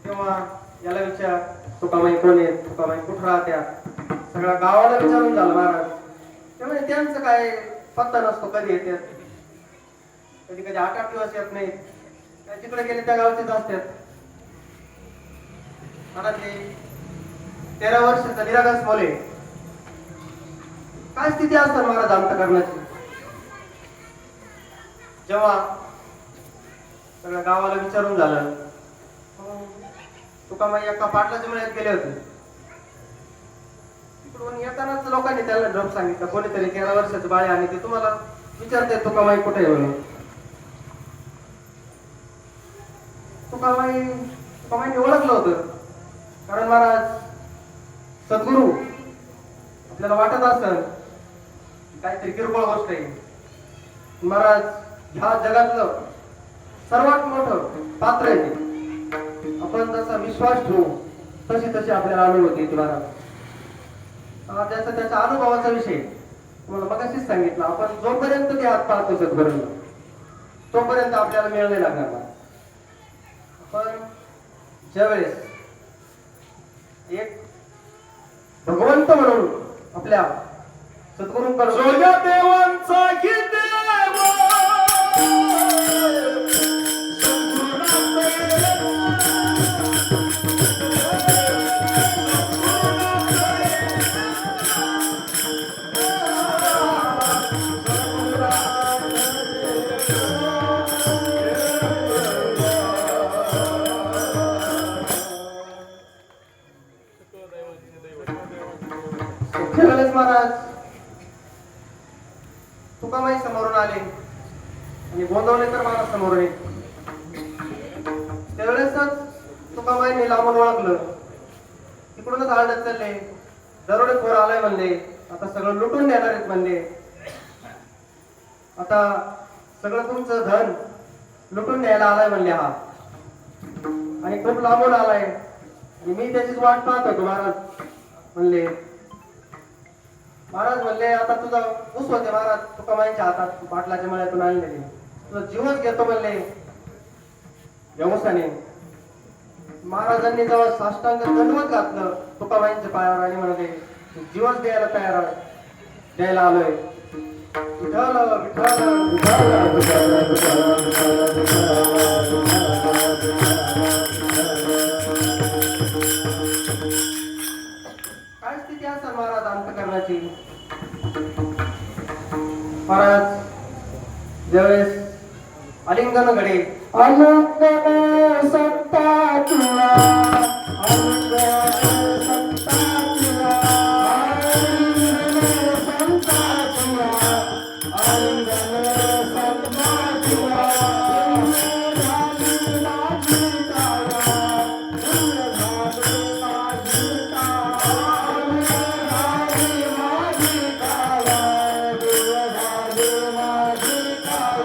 [SPEAKER 3] तेव्हा याला विचार तुकामाई कोण आहेत, तुकामाई कुठं राहत्या, सगळ्या गावाला विचारून झालं महाराज. त्यामुळे त्यांचं काय पत्ता नसतो, कधी येतात कधी कधी 8-8 दिवस येत नाही. जिकडे गेले त्या गावचेच असतात. मला ते 13 वर्षाचा निरागस मोले काय स्थिती असतात महाराज अंतःकरणाची. जेव्हा सगळ्या गावाला विचारून झालं तुकामाई एका पाटलाच्या मेळ्यात गेले होते. तिकडून येतानाच लोकांनी त्याला ड्रम सांगितलं, कोणीतरी 13 वर्षाचं बाळ आणि ते तुम्हाला विचारते तुकामाई कुठे आहे म्हणून. तुकामाईने ओळखलं होतं कारण महाराज सद्गुरू आपल्याला वाटत असतं काहीतरी किरकोळ गोष्ट आहे. महाराज ह्या जगातलं सर्वात मोठं पात्र आहे ते. आपण जसा विश्वास ठेवू तशी तशी आपल्याला अनुभूती येते महाराज. त्याच्या अनुभवाचा विषय तुम्हाला मगाशीच सांगितलं. आपण जोपर्यंत ते हात पाहतो सद्गुरूंना तोपर्यंत आपल्याला मेळ नाही लागणार. पण ज्यावेळेस एक भगवंत म्हणून आपल्या सद्गुरूंकडे
[SPEAKER 2] देवांचा की
[SPEAKER 3] त्यावेळेस महाराज तुकामाई समोरून आले आणि गोंदवले तर महाराज समोरून येत. त्यावेळेसच तुकामाईने लांबून ओळखलं. तिकडूनच आरडत चालले, दरोडेखोर आलाय म्हणले, आता सगळं लुटून नेणार आहेत म्हणले, आता सगळं तुमचं धन लुटून न्यायला आलाय म्हणले हा, आणि खूप लांबून आलाय आणि मी त्याचीच वाट पाहत होतो महाराज म्हणले. महाराज म्हणले आता तुझा ऊस होते महाराज तुकामाईंच्या हातात, पाटलाच्या मळ्यातून आणलेले, तुझा जीवच घेतो म्हणले व्यवसाने. महाराजांनी जेव्हा साष्टांग दंडवत घातलं तुकाबाईंच्या पायावर आणि म्हणाले जीवच द्यायला तयार आहे, द्यायला आलोय. विठ्ठल काय स्थिती असेल महाराज अंतःकरणाची. महाराज ज्यावेळेस आलिंगन घडे
[SPEAKER 2] आलिंगन सत्ता तुला, आलिंगन सत्ता तुला, आलिंगन सत्ता तुला, आलिंगन सत्ता तुला, झाली माझी काया, झाली माझी काया, झाली माझी काया, झाली माझी काया.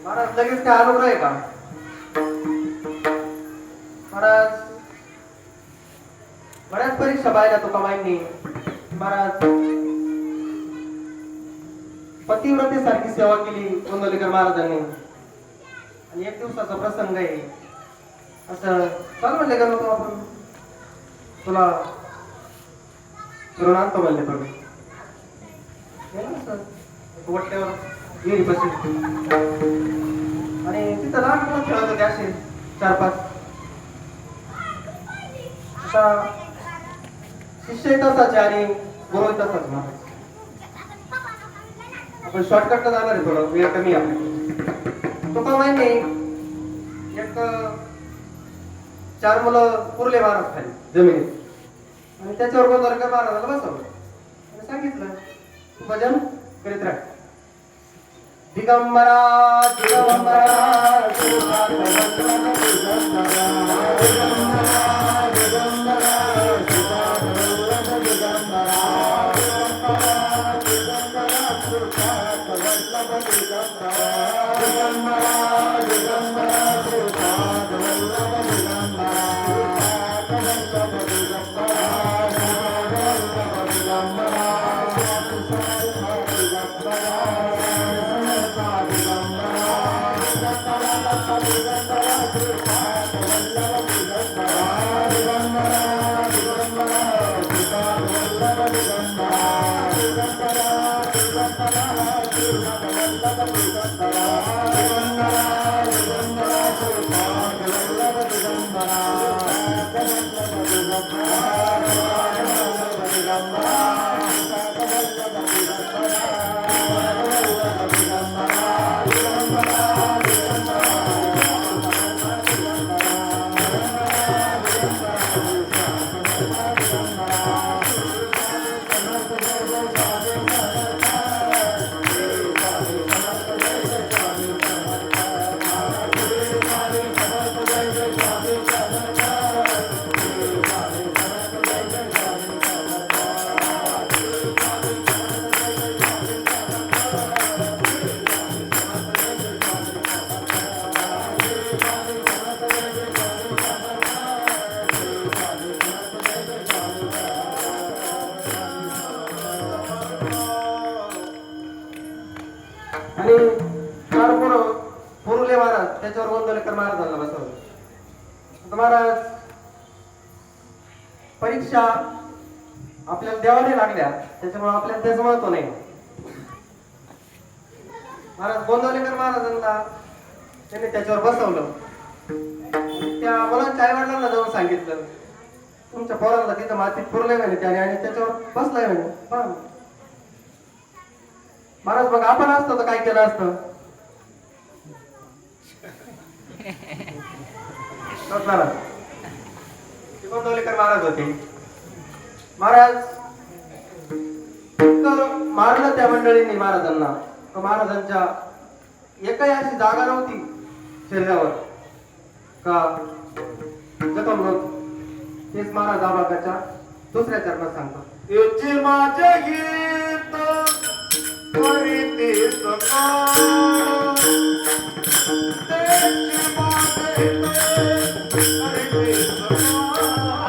[SPEAKER 3] महाराज लगेच काय अनुग्रह आहे का महाराज. बऱ्याच परीक्षा पाहिल्या तुकाबाईंनी महाराज. पतिव्रतेसारखी सेवा केली गोंदवलेकर महाराजांनी. आणि एक दिवसाचा प्रसंग आहे असं चाल म्हणले का नको आपण तुला फिरून आणतो म्हणले थोडे वट्ट्यावर विहिरी बसली आणि तिथं लहान मुलं खेळत होते असे 4-5. आता शिष्य तासाचे आणि गुरु तासाचे महाराज. आपण शॉर्टकट जाणार आहे, थोडं वेळ कमी आहे. तुकाबाईंनी एक 4 मुलं पुरले महाराज खाली जमिनीत आणि त्याच्यावर गोंदवलेकर महाराजाला बसवलं आणि सांगितलं भजन करीत राह. दिगंबरा दिगंबरा महाराजांना बसवलं. आता महाराज परीक्षा आपल्याला द्यावाने लागल्या, त्याच्यामुळे आपल्याला त्याचं महत्व नाही. महाराज गोंदवलेकर महाराजांना त्यांनी त्याच्यावर बसवलं. त्या मुलांच्या आई वडिलांना जाऊन सांगितलं, तुमच्या पोरांना तिथं मातीत पुरलंय म्हणे त्याने आणि त्याच्यावर बसलाय म्हणे. पहा महाराज, मग आपण असतो तर काय केलं असतं? महाराज गोंदवलेकर महाराज होते. महाराज मारलं त्या मंडळींनी महाराजांना. तर महाराजांच्या एकही अशी जागा नव्हती शरीरावर का जखम नव्हती. तेच महाराज आबाकाच्या दुसऱ्या चरणात सांगतात.
[SPEAKER 1] याचे माझे गीत करीते सका, त्याचे माझे गीत करीते सका.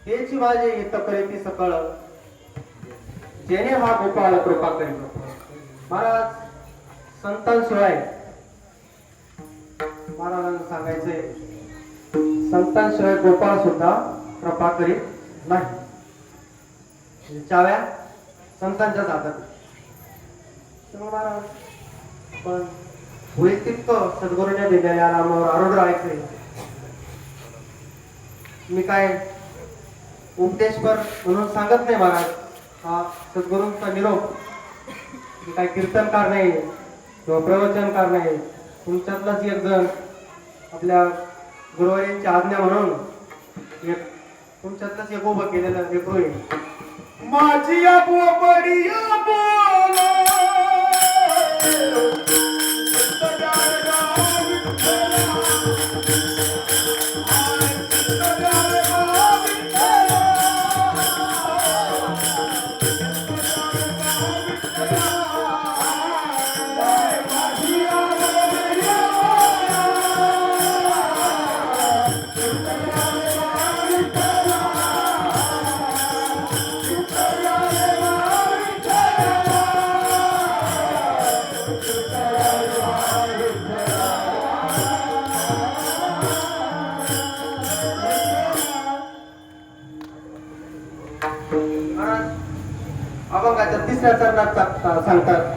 [SPEAKER 3] तेची माझे येत करीती सकळ, जेणे हा गोपाळ कृपा करीत. महाराज संतांशिवाय महाराजांना सांगायचंय, संतांशिवाय गोपाळ सुद्धा कृपा करीत नाही. चाव्या संतांच्याच हातात. तेव्हा महाराज पण होईल तितकं सद्गुरूने दिलेल्या नामावर आरूढ राहायचंय. मी काय उपदेशपर म्हणून सांगत नाही महाराज, हा सद्गुरूंचा निरोप. मी काय कीर्तनकार नाही किंवा प्रवचनकार नाही. तुमच्यातलाच एक जण आपल्या गुरुवारींची आज्ञा म्हणून एक तुमच्यातलंच एक उभं केलेलं एक होईल.
[SPEAKER 1] माझी आबो बडी बोला
[SPEAKER 3] अभंगाच्या तिसऱ्या चरणात सांगतात.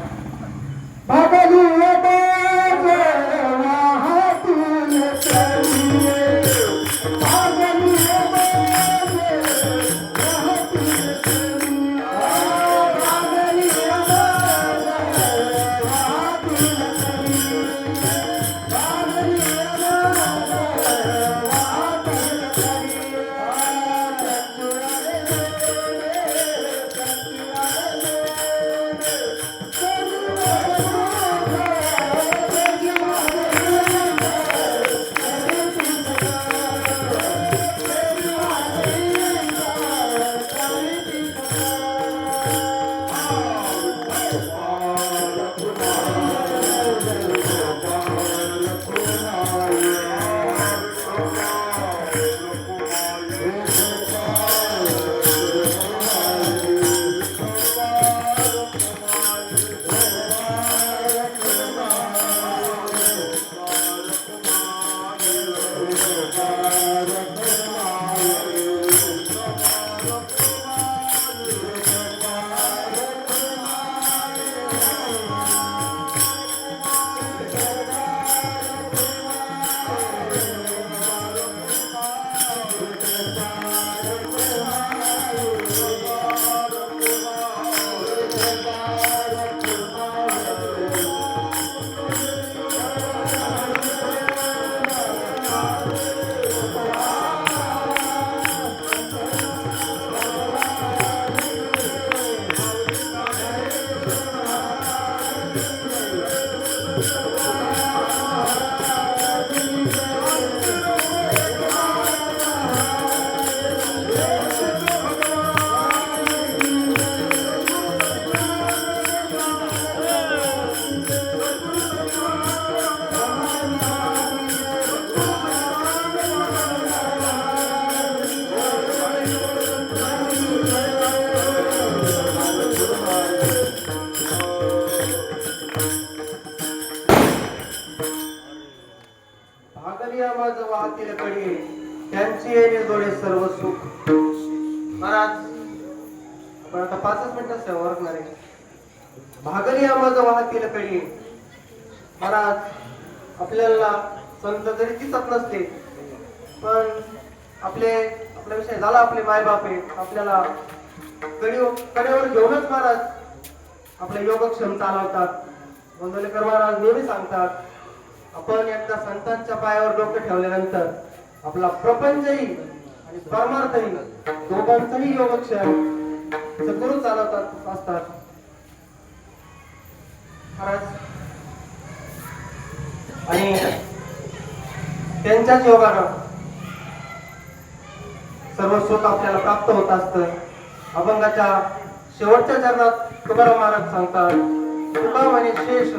[SPEAKER 3] पण आता 5च मिनिटात सेवा ओळखणार आहे. भागली आमज वाहतील कडी. महाराज आपल्याला संत जरी दिसत नसते पण आपला विषय झाला, आपले मायबाप आहे, आपल्याला कडेवर घेऊनच महाराज आपले योगक्षेम चालवतात. गोंदवलेकर महाराज नेहमी सांगतात, आपण एकदा संतांच्या पायावर डोकं ठेवल्यानंतर आपला प्रपंचही आणि परमार्थही दोघांचाही योगक्षेम सद्गुरू चालवतात असतात. महाराज आणि त्यांच्याच योगानं सर्व सुख आपल्याला प्राप्त होत असतं. अभंगाच्या शेवटच्या चरणात तुकाराम महाराज सांगतात, तुका म्हणे शेष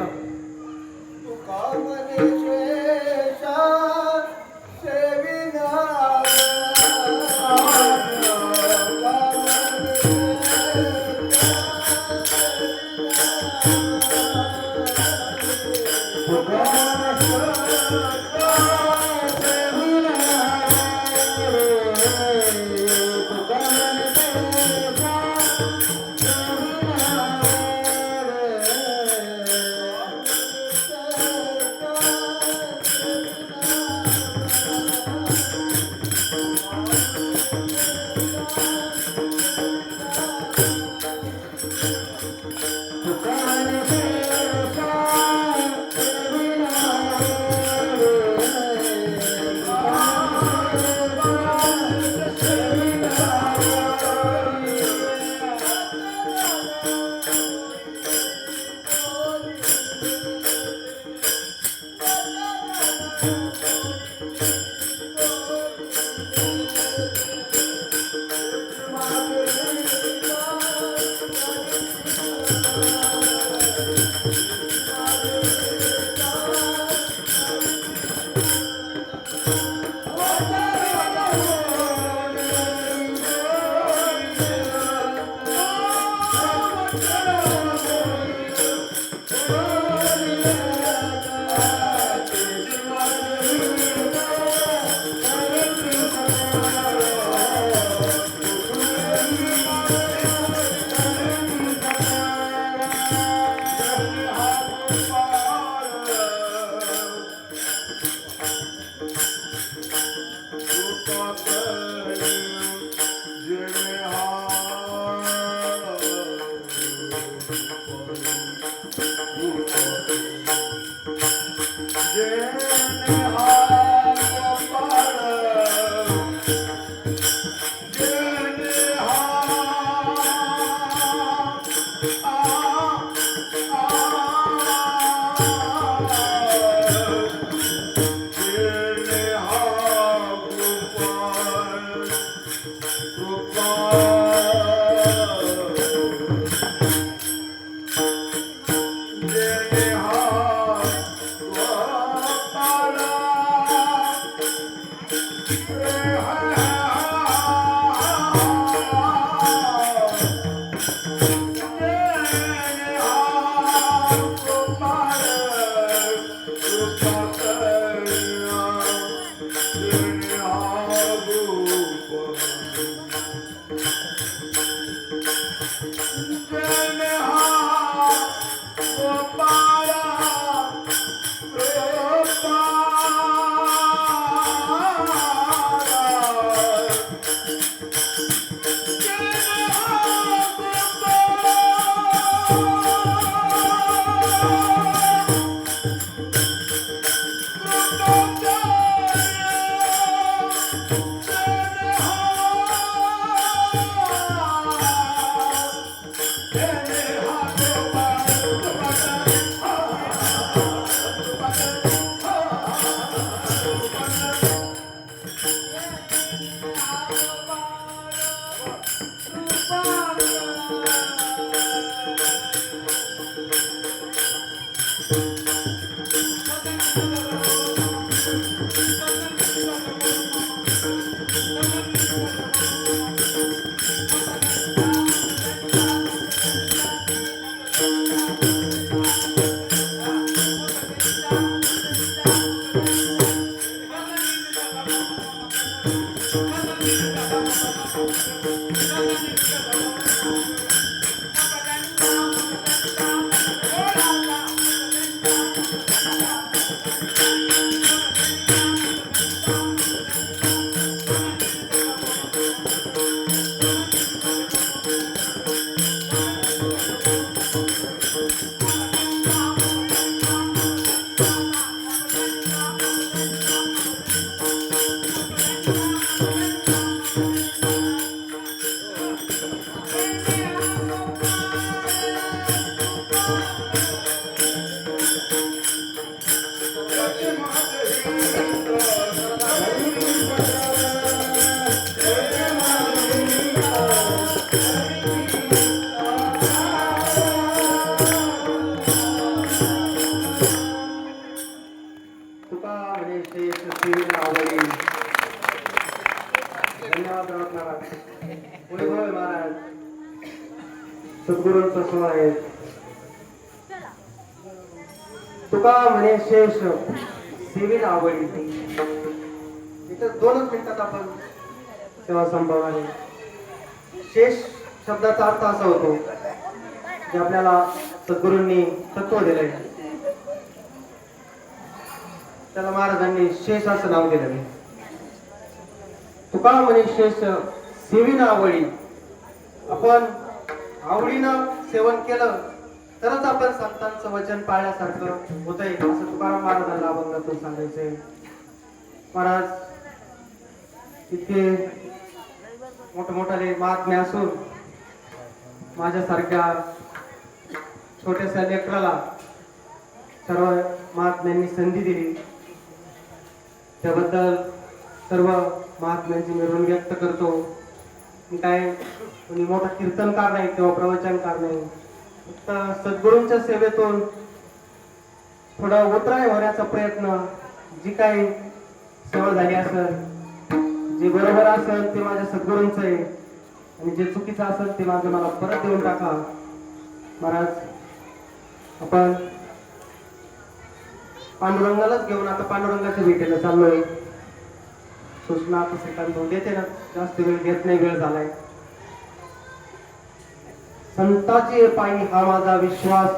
[SPEAKER 3] महाराज सद्गुरूंचा सोहळा आहे. तुका म्हणे शेष सेवेन आवडी. इथं 2च मिनिटात आपण सेवा संभव आहे. शेष शब्दाचा अर्थ असा होतो की आपल्याला सद्गुरूंनी तत्व दिलंय, त्याला महाराजांनी शेष असं नाव दिलं. तुका म्हणे शेष सेवीन आवडी. आपण आवडीनं सेवन केलं तरच आपण संतांचं वचन पाळल्यासारखं होतंय असं तुकाराम महाराजांना अभंगातून सांगायचंय. महाराज इतके मोठमोठाले महात्मे असून माझ्यासारख्या छोट्याशा लेकराला सर्व महात्म्यांनी संधी दिली, त्याबद्दल सर्व महात्म्यांची मी ऋण व्यक्त करतो. मी काय कोणी मोठा कीर्तनकार नाही किंवा प्रवचनकार नाही, फक्त सद्गुरूंच्या सेवेतून थोडं उतराय होण्याचा प्रयत्न, जी काही सेवा झाली असेल, जे बरोबर असेल ते माझ्या सद्गुरूंचं आहे आणि जे चुकीचं असेल ते माझं मला परत देऊन टाका. महाराज आपण पांडुरंगालाच घेऊन आता पांडुरंगाच्या भेटीला चाललोय. सूचना आता सेकंद देते ना, जास्त वेळ घेत नाही, वेळ झालाय. संताची पायी हा माझा विश्वास,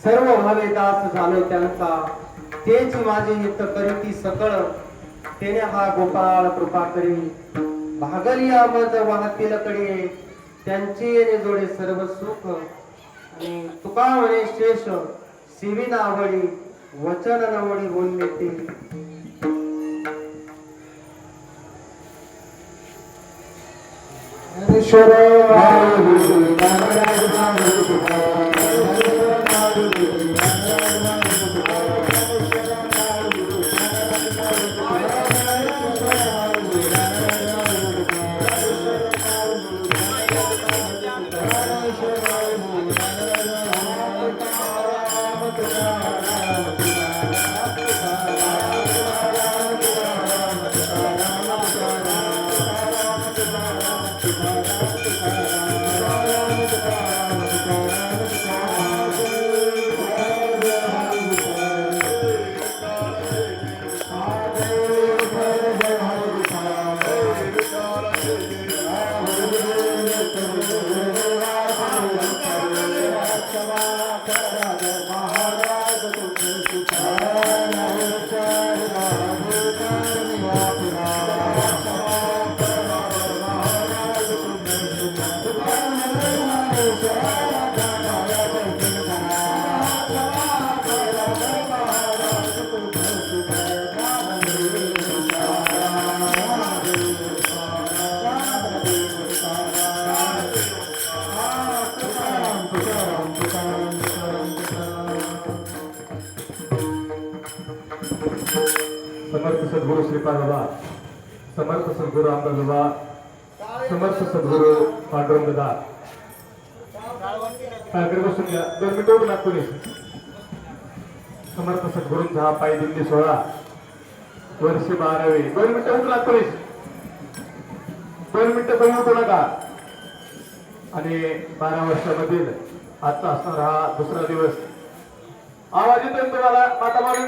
[SPEAKER 3] सर्व भावे दास झालो त्यांचा, तेच माझे हित करीती सकळ, तेने हा गोपाळ कृपा करी. भागलिया मज वाहतील कडे, त्यांचे येणे जोडे सर्व सुख. आणि तुका म्हणे शेष सेविना आवडी, वचन नवडी बोलले ते.
[SPEAKER 2] समर्थ सद्गुरु श्रीपाद बाबा, समर्थ सद्गुरु रामदास बाबा, समर्थ सद्गुरु पांडुरंग दादा. सागर बसून घ्या, 2 मिनिटं लागतो. समर्थ सद्गुरूंचा हा पायी दिंडी सोहळा वर्ष 12वे. 2 मिनिटं लागतो. 2 मिनिटं कमी होतो नका. आणि 12 वर्षामधील आजचा असणारा हा दुसरा दिवस. आवाज येतोय तुम्हाला? माता मागून